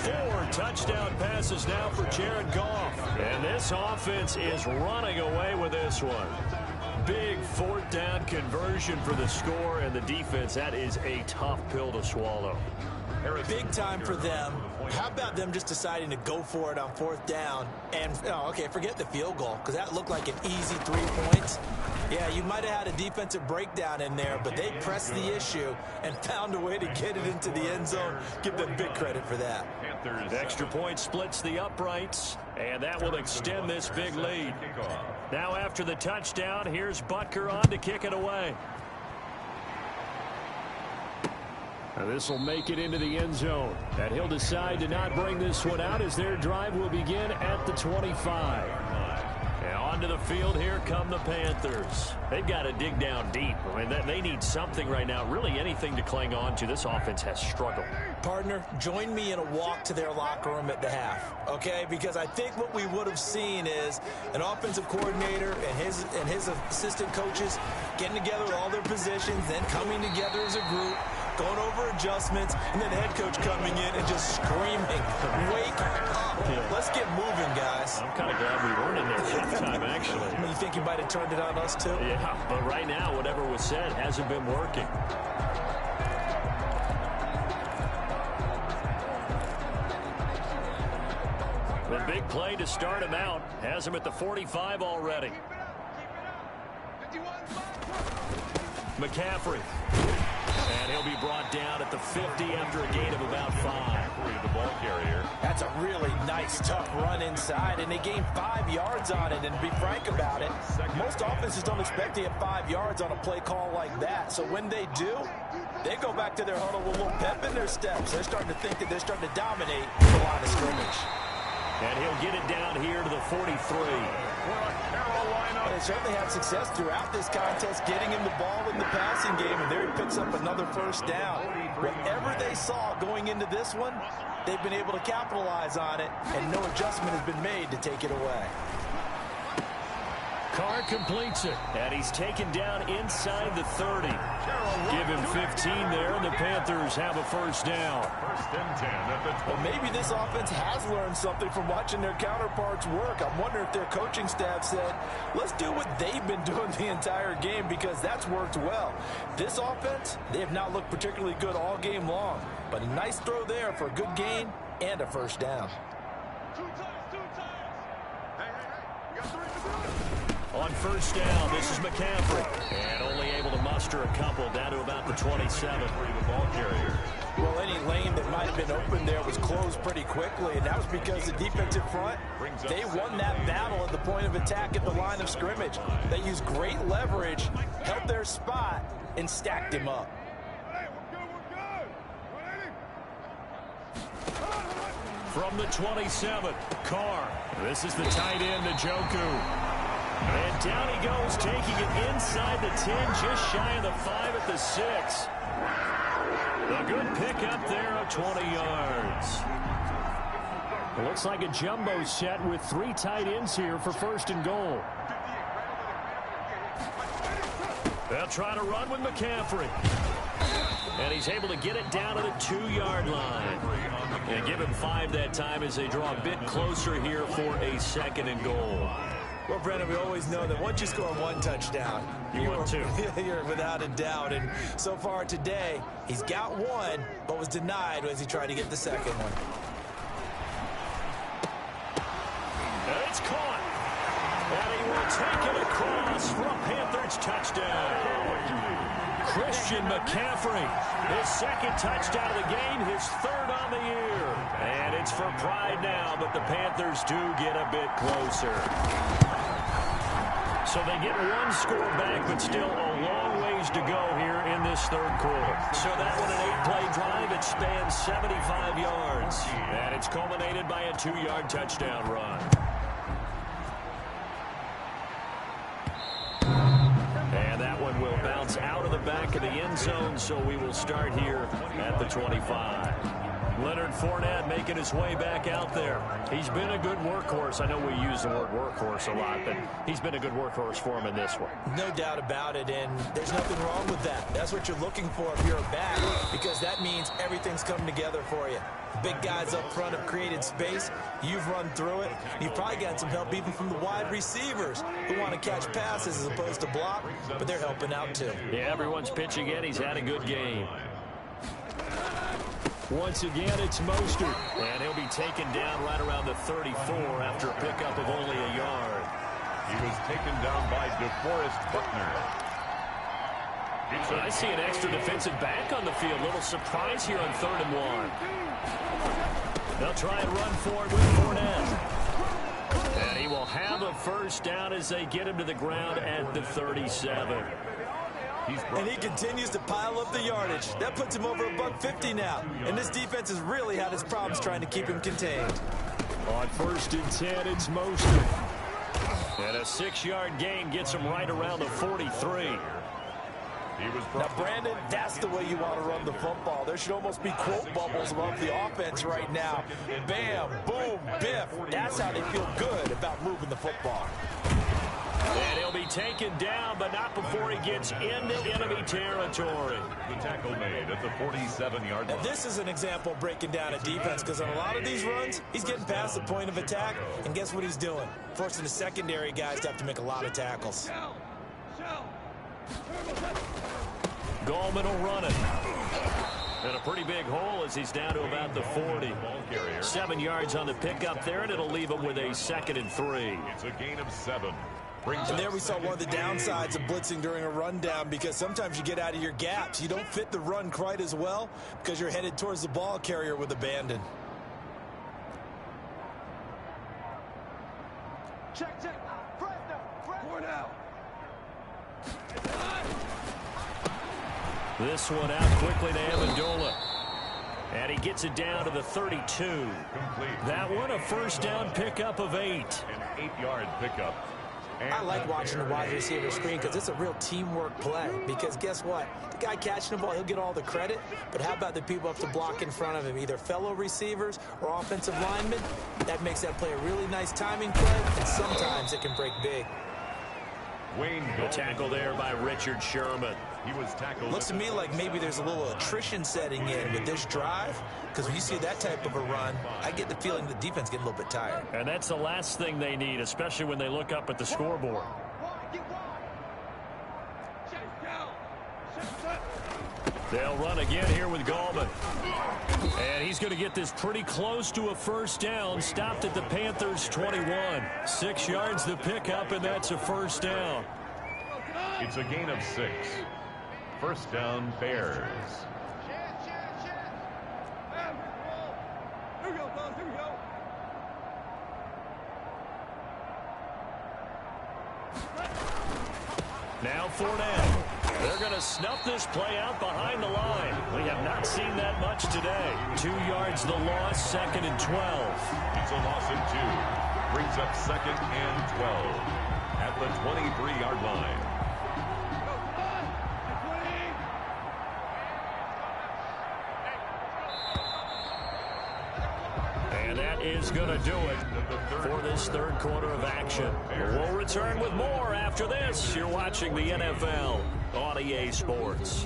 4 touchdown passes now for Jared Goff. And this offense is running away with this one. Big 4th down conversion for the score, and the defense, that is a tough pill to swallow. Big time for them. How about them just deciding to go for it on 4th down? And, okay, forget the field goal, because that looked like an easy 3 points. Yeah, you might have had a defensive breakdown in there, but they pressed the issue and found a way to get it into the end zone. Give them big credit for that. Extra point splits the uprights, and that will extend this big lead. Now after the touchdown, here's Butker on to kick it away. This will make it into the end zone. And he'll decide to not bring this one out as their drive will begin at the 25. And onto the field, here come the Panthers. They've got to dig down deep. I mean, they need something right now, really anything to cling on to. This offense has struggled. Partner, join me in a walk to their locker room at the half, okay? Because I think what we would have seen is an offensive coordinator and his assistant coaches getting together with all their positions, then coming together as a group, going over adjustments, and then the head coach coming in and just screaming, wake up. Yeah. Let's get moving, guys. I'm kind of glad we weren't in there half time, actually. You think he might have turned it on us, too? Yeah, but right now, whatever was said hasn't been working. The big play to start him out has him at the 45 already. McCaffrey. And he'll be brought down at the 50 after a gain of about 5. The ball carrier. That's a really nice, tough run inside, and they gained 5 yards on it. And to be frank about it, most offenses don't expect to get 5 yards on a play call like that. So when they do, they go back to their huddle with a little pep in their steps. They're starting to think that they're starting to dominate the line of scrimmage. And he'll get it down here to the 43. They certainly had success throughout this contest getting him the ball in the passing game, and there he picks up another first down. Whatever they saw going into this one, they've been able to capitalize on it, and no adjustment has been made to take it away. Carr completes it, and he's taken down inside the 30. Give him 15 there, and the Panthers have a first down. 1st and 10 at the 20. Well, maybe this offense has learned something from watching their counterparts work. I'm wondering if their coaching staff said, let's do what they've been doing the entire game, because that's worked well. This offense, they have not looked particularly good all game long, but a nice throw there for a good gain and a first down. 2 times. On first down, this is McCaffrey. And only able to muster a couple down to about the 27 for the ball carrier. Well, any lane that might have been open there was closed pretty quickly, and that was because the defensive front, they won that battle at the point of attack at the line of scrimmage. They used great leverage, held their spot, and stacked him up. From the 27, Carr. This is the tight end, Njoku. And down he goes, taking it inside the 10, just shy of the 5 at the 6. A good pickup there of 20 yards. It looks like a jumbo set with 3 tight ends here for first and goal. They'll try to run with McCaffrey. And he's able to get it down to the 2-yard line. And give him 5 that time as they draw a bit closer here for a second and goal. Well, Brennan, we always know that once you score 1 touchdown, you're without a doubt. And so far today, he's got 1, but was denied as he tried to get the second one. And it's caught. And he will take it across for a Panthers touchdown. Christian McCaffrey, his 2nd touchdown of the game, his 3rd on the year. And it's for pride now, but the Panthers do get a bit closer. So they get 1 score back, but still a long ways to go here in this 3rd quarter. So that one, an 8-play drive, it spans 75 yards. And it's culminated by a 2-yard touchdown run. And that one will bounce out of the back of the end zone, so we will start here at the 25. Leonard Fournette making his way back out there. He's been a good workhorse. I know we use the word workhorse a lot, but he's been a good workhorse for him in this one. No doubt about it, and there's nothing wrong with that. That's what you're looking for if you're a back, because that means everything's coming together for you. Big guys up front have created space. You've run through it. You've probably gotten some help even from the wide receivers who want to catch passes as opposed to block, but they're helping out too. Yeah, everyone's pitching in. He's had a good game. Once again, it's Mostert, and he'll be taken down right around the 34 after a pickup of only a yard. He was taken down by DeForest Buckner. I see an extra defensive back on the field. Little surprise here on 3rd and 1. They'll try and run for it with Fournette. And he will have a first down as they get him to the ground at the 37. And he continues to pile up the yardage. That puts him over $150 now. And this defense has really had its problems trying to keep him contained. On 1st and 10, it's Mostert. And a 6-yard gain gets him right around the 43. Now, Brandon, that's the way you want to run the football. There should almost be quote bubbles above the offense right now. Bam, boom, biff. That's how they feel good about moving the football. And he'll be taken down, but not before he gets into enemy territory. The tackle made at the 47-yard line. Now, this is an example of breaking down a defense, because on a lot of these runs, he's getting past the point of attack, and guess what he's doing? Forcing the secondary guys to have to make a lot of tackles. Gallman will run it. And a pretty big hole as he's down to about the 40. 7 yards on the pickup there, and it'll leave him with a 2nd and 3. It's a gain of 7. And there we saw one of the downsides of blitzing during a rundown, because sometimes you get out of your gaps. You don't fit the run quite as well because you're headed towards the ball carrier with abandon. Check. Four now. This one out quickly to Amendola. And he gets it down to the 32. Complete. That one a first down pickup of 8. An 8-yard pickup. I like watching the wide receiver screen because it's a real teamwork play. Because guess what? The guy catching the ball, he'll get all the credit. But how about the people up to block in front of him, either fellow receivers or offensive linemen? That makes that play a really nice timing play, and sometimes it can break big. Wayne The tackle there by Richard Sherman. He was tackled. Looks to me like maybe there's a little attrition setting in with this drive, because when you see that type of a run, I get the feeling the defense getting a little bit tired. And that's the last thing they need, especially when they look up at the scoreboard. They'll run again here with Gallman. And he's going to get this pretty close to a first down. Stopped at the Panthers' 21. 6 yards the pickup, and that's a first down. It's a gain of 6. First down, Bears. Here we go, fellas. Here we go. Now Fournette. They're going to snuff this play out behind the line. We have not seen that much today. 2 yards the loss, 2nd and 12. It's a loss of 2. Brings up 2nd and 12 at the 23-yard line. And that is going to do it for this third quarter of action. We'll return with more after this. You're watching the NFL on EA Sports.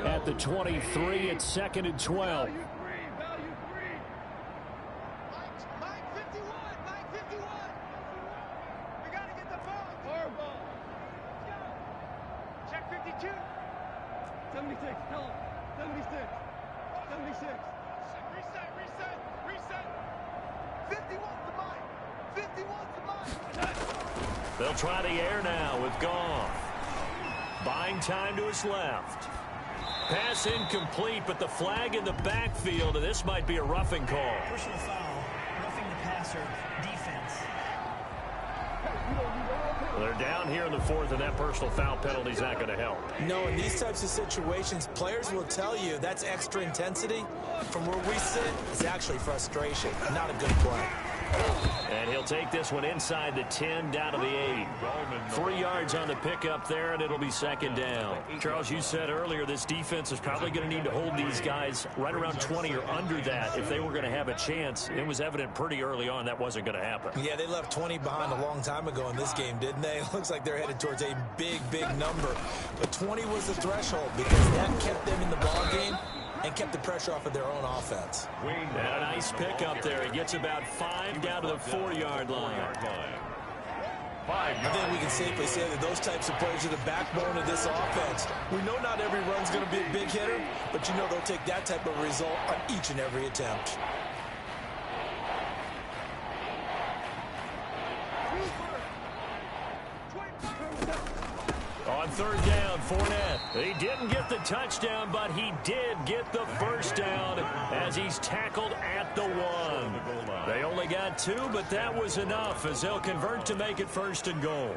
At the 23, it's 2nd and 12. Check 52. 76. Tell him. 76. 76. Reset. 51's the mine. 51's the mine. They'll try the air now with Goff. Buying time to his left. Pass incomplete, but the flag in the backfield, and this might be a roughing call. Personal foul, roughing the passer, defense. They're down here in the 4th, and that personal foul penalty is not going to help. No, in these types of situations, players will tell you that's extra intensity. From where we sit, it's actually frustration. Not a good play. And he'll take this one inside the 10, down to the 8. 3 yards on the pickup there, and it'll be 2nd down. Charles, you said earlier this defense is probably going to need to hold these guys right around 20 or under that if they were going to have a chance. It was evident pretty early on that wasn't going to happen. Yeah, they left 20 behind a long time ago in this game, didn't they? It looks like they're headed towards a big, big number. But 20 was the threshold because that kept them in the ball game and kept the pressure off of their own offense. And a nice pickup there. He gets about 5 down to the 4-yard line. I think we can safely say that those types of plays are the backbone of this offense. We know not every run's going to be a big hitter, but you know they'll take that type of result on each and every attempt. On 3rd down, Fournette. He didn't get the touchdown, but he did get the first down as he's tackled at the 1. They only got 2, but that was enough as they'll convert to make it 1st and goal.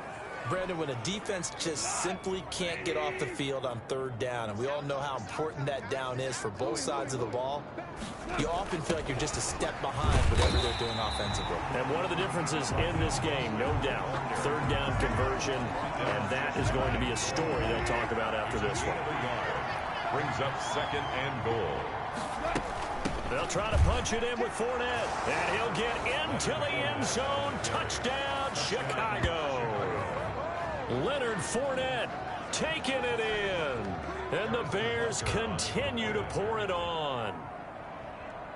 Brandon, when a defense just simply can't get off the field on 3rd down, and we all know how important that down is for both sides of the ball, you often feel like you're just a step behind whatever they're doing offensively. And one of the differences in this game, no doubt, 3rd down conversion, and that is going to be a story they'll talk about after this one. Brings up 2nd and goal. They'll try to punch it in with Fournette, and he'll get into the end zone. Touchdown, Chicago. Leonard Fournette taking it in, and the Bears continue to pour it on.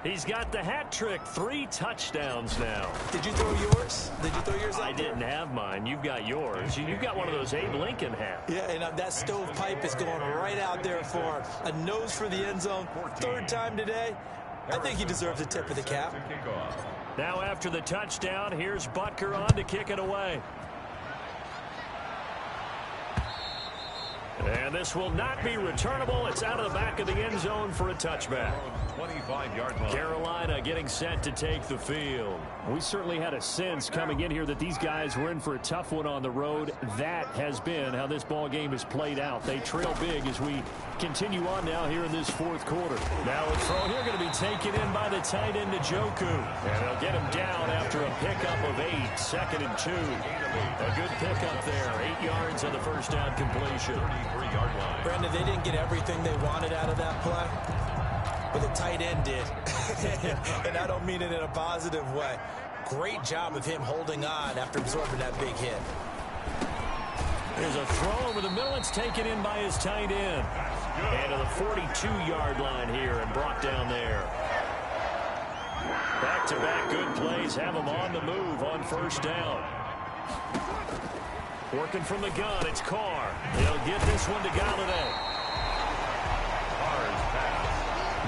He's got the hat trick, 3 touchdowns now. Did you throw yours? Did you throw yours out I there? didn't have mine. You've got yours. You've got one of those Abe Lincoln hats. Yeah, and that stovepipe is going right out there for him. A nose for the end zone. 3rd time today. I think he deserves a tip of the cap. Now after the touchdown, here's Butker on to kick it away. And this will not be returnable. It's out of the back of the end zone for a touchback. 25-yard line. Carolina getting set to take the field. We certainly had a sense coming in here that these guys were in for a tough one on the road. That has been how this ball game has played out. They trail big as we continue on now here in this 4th quarter. Now a throw here going to be taken in by the tight end Njoku. And they'll get him down after a pickup of 8. 2nd and 2. A good pickup there. 8 yards on the first down completion. 33-yard line. Brandon, they didn't get everything they wanted out of that play, but the tight end did. And I don't mean it in a positive way. Great job of him holding on after absorbing that big hit. There's a throw over the middle. It's taken in by his tight end. And to the 42-yard line here and brought down there. Back-to-back good plays have him on the move on 1st down. Working from the gun, it's Carr. He'll get this one to Galladay. Carr's pass.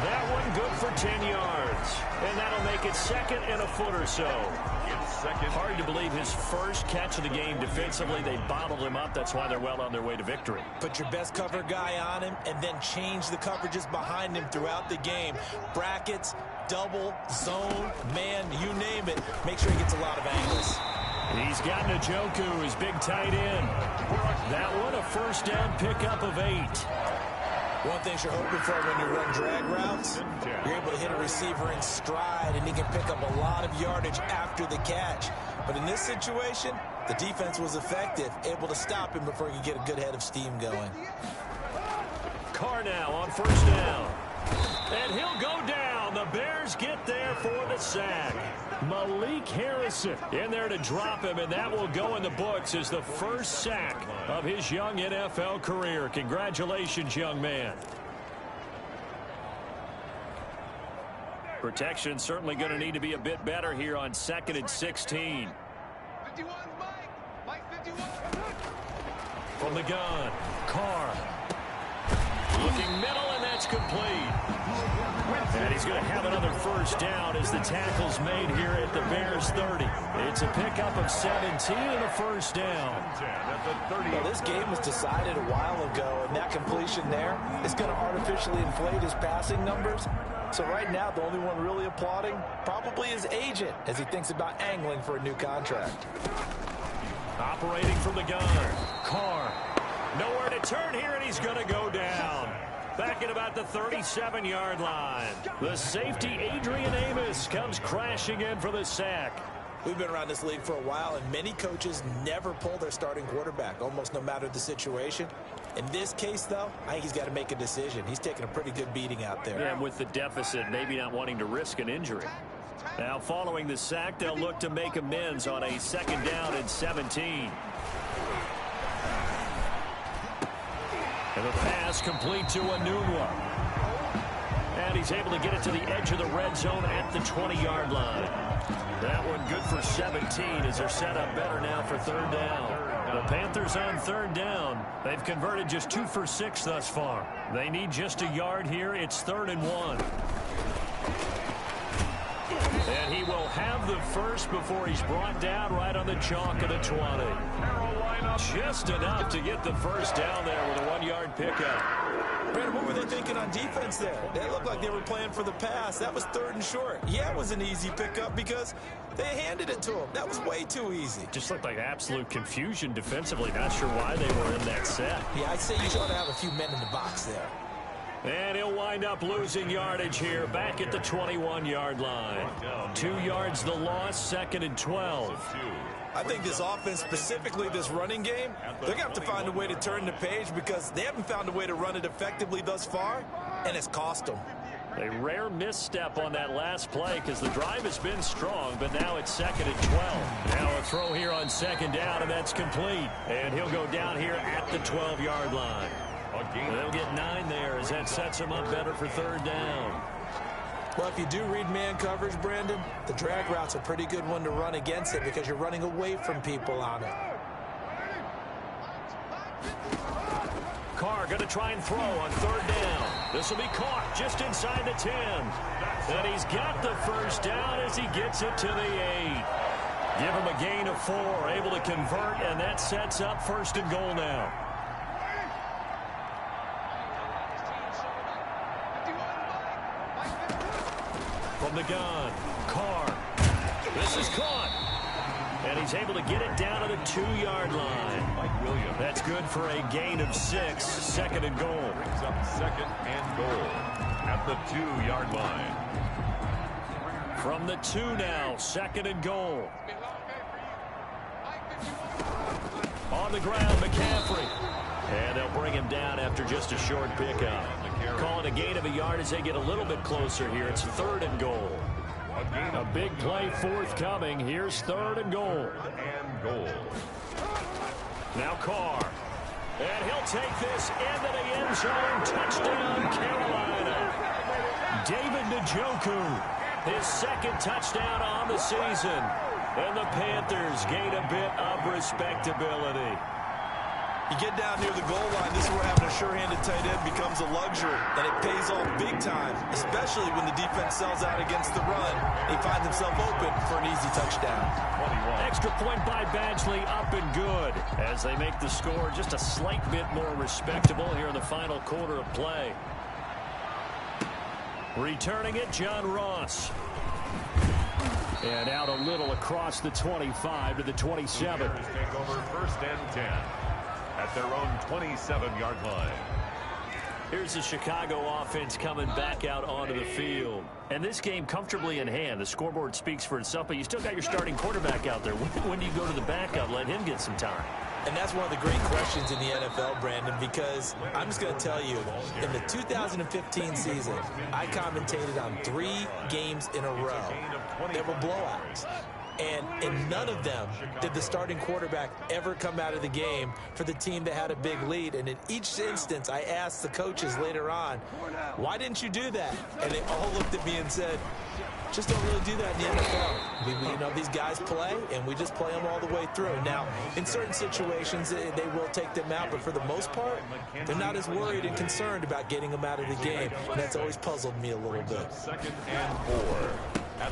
That one good for 10 yards. And that'll make it second and a foot or so. It's second. Hard to believe his first catch of the game defensively. They bottled him up. That's why they're well on their way to victory. Put your best cover guy on him and then change the coverages behind him throughout the game. Brackets, double, zone, man, you name it. Make sure he gets a lot of angles. He's got Njoku, his big tight end. That one a first down pickup of 8. One thing you're hoping for when you run drag routes, you're able to hit a receiver in stride, and he can pick up a lot of yardage after the catch. But in this situation, the defense was effective, able to stop him before he could get a good head of steam going. Carr now on first down. And he'll go down. The Bears get there for the sack. Malik Harrison in there to drop him, and that will go in the books as the first sack of his young NFL career. Congratulations, young man. Protection certainly going to need to be a bit better here on 2nd and 16. 51's Mike. Mike 51. From the gun, Carr. Looking middle, and that's complete. And he's going to have another first down as the tackle's made here at the Bears 30. It's a pickup of 17 and a first down. Well, this game was decided a while ago, and that completion there is going to artificially inflate his passing numbers. So right now, the only one really applauding probably his agent as he thinks about angling for a new contract. Operating from the gun, Carr. Nowhere to turn here, and he's going to go down. Back at about the 37-yard line. The safety, Adrian Amos, comes crashing in for the sack. We've been around this league for a while, and many coaches never pull their starting quarterback, almost no matter the situation. In this case, though, I think he's got to make a decision. He's taking a pretty good beating out there. Yeah, and with the deficit, maybe not wanting to risk an injury. Now, following the sack, they'll look to make amends on a 2nd down and 17. And the pass complete to Enunwa. And he's able to get it to the edge of the red zone at the 20-yard line. That one good for 17 as they're set up better now for 3rd down. The Panthers on 3rd down. They've converted just 2 for 6 thus far. They need just a yard here. It's 3rd and 1. And he will have the first before he's brought down right on the chalk of the 20. Just enough to get the first down there with a 1-yard pickup. Brandon, what were they thinking on defense there? They looked like they were playing for the pass. That was 3rd and short. Yeah, it was an easy pickup because they handed it to him. That was way too easy. Just looked like absolute confusion defensively. Not sure why they were in that set. Yeah, I'd say you ought to have a few men in the box there. And he'll wind up losing yardage here back at the 21-yard line. 2 yards the loss, 2nd and 12. I think this offense, specifically this running game, they're going to have to find a way to turn the page because they haven't found a way to run it effectively thus far, and it's cost them. A rare misstep on that last play because the drive has been strong, but now it's 2nd and 12. Now a throw here on 2nd down, and that's complete. And he'll go down here at the 12-yard line. They'll get 9 there as that sets him up better for 3rd down. Well, if you do read man coverage, Brandon, the drag route's a pretty good one to run against it because you're running away from people on it. Carr going to try and throw on 3rd down. This will be caught just inside the 10. And he's got the first down as he gets it to the 8. Give him a gain of 4, able to convert, and that sets up 1st and goal now. From the gun, Carr. This is caught. And he's able to get it down to the 2-yard line. Mike Williams. That's good for a gain of 6, 2nd and goal. Brings up 2nd and goal at the 2-yard line. From the 2 now, 2nd and goal. On the ground, McCaffrey. And they'll bring him down after just a short pickup. Calling a gain of a yard as they get a little bit closer here. It's 3rd and goal. A big play forthcoming. Here's 3rd and goal. Now Carr. And he'll take this into the end zone. Touchdown, Carolina. David Njoku. His 2nd touchdown on the season. And the Panthers gain a bit of respectability. You get down near the goal line, this is where having a sure-handed tight end becomes a luxury, and it pays off big time, especially when the defense sells out against the run. He finds himself open for an easy touchdown. 21. Extra point by Badgley, up and good, as they make the score just a slight bit more respectable here in the final quarter of play. Returning it, John Ross. And out a little across the 25 to the 27. Bears take over 1st and 10 at their own 27-yard line. Here's the Chicago offense coming back out onto the field. And this game comfortably in hand. The scoreboard speaks for itself, but you still got your starting quarterback out there. When do you go to the backup? Let him get some time. And that's one of the great questions in the NFL, Brandon, because I'm just going to tell you, in the 2015 season, I commentated on 3 games in a row. There were blowouts. And in none of them did the starting quarterback ever come out of the game for the team that had a big lead. And in each instance, I asked the coaches later on, why didn't you do that? And they all looked at me and said, just don't really do that in the NFL. You know, these guys play, and we just play them all the way through. Now, in certain situations, they will take them out, but for the most part, they're not as worried and concerned about getting them out of the game. And that's always puzzled me a little bit. 2nd and 4.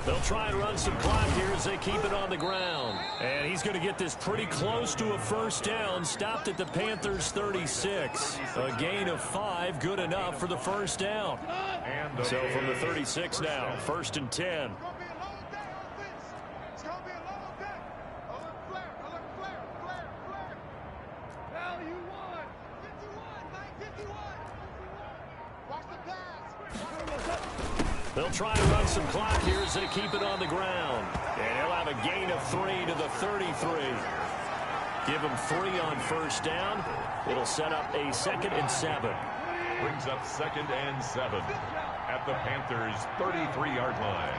They'll try and run some clock here as they keep it on the ground. And he's going to get this pretty close to a first down. Stopped at the Panthers' 36. A gain of 5, good enough for the first down. So from the 36 now, 1st and 10. It's going to be a long day. Alert flare, alert flare, flare, flare. Now you won. 51, Mike, 51. Watch the pass. They'll try and run some clock here as they keep it on the ground. And he'll have a gain of 3 to the 33. Give him 3 on first down. It'll set up a 2nd and 7. Brings up 2nd and 7 at the Panthers' 33-yard line.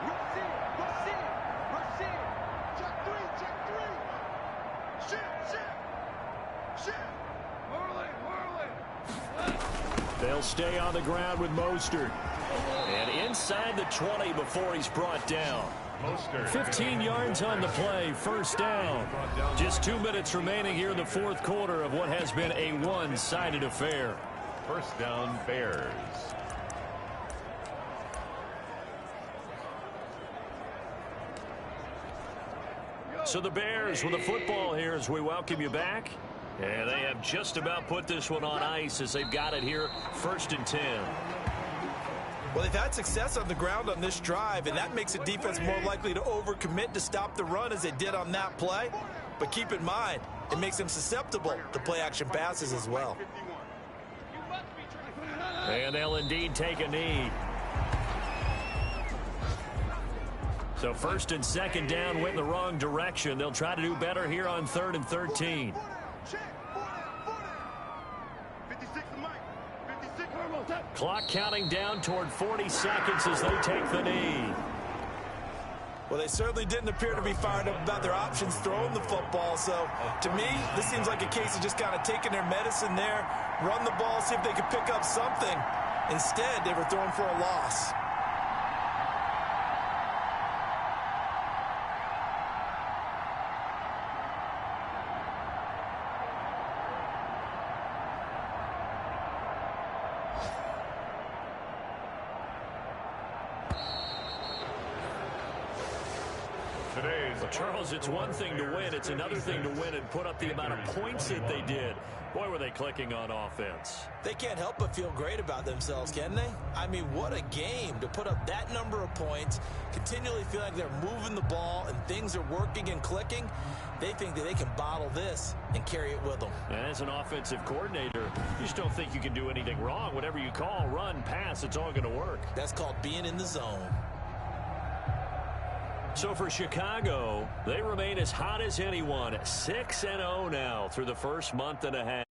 Rush in, rush in, rush in. Check 3, check 3. Shit, shit, shit. Whirling, whirling. They'll stay on the ground with Mostert. And inside the 20 before he's brought down. 15 yards on the play, first down. Just 2 minutes remaining here in the 4th quarter of what has been a one-sided affair. First down, Bears. So the Bears with the football here as we welcome you back. And they have just about put this one on ice as they've got it here, 1st and 10. Well, they've had success on the ground on this drive, and that makes a defense more likely to overcommit to stop the run as they did on that play. But keep in mind, it makes them susceptible to play-action passes as well. And they'll indeed take a knee. So 1st and 2nd down went in the wrong direction. They'll try to do better here on 3rd and 13. Clock counting down toward 40 seconds as they take the knee. Well, they certainly didn't appear to be fired up about their options throwing the football. So, to me, this seems like a case of just kind of taking their medicine there, run the ball, see if they could pick up something. Instead, they were throwing for a loss. Well, Charles, it's one thing to win. It's another thing to win and put up the amount of points that they did. Boy, were they clicking on offense. They can't help but feel great about themselves, can they? I mean, what a game to put up that number of points, continually feel like they're moving the ball and things are working and clicking. They think that they can bottle this and carry it with them. And as an offensive coordinator, you just don't think you can do anything wrong. Whatever you call, run, pass, it's all going to work. That's called being in the zone. So for Chicago, they remain as hot as anyone, 6-0 now through the first month and a half.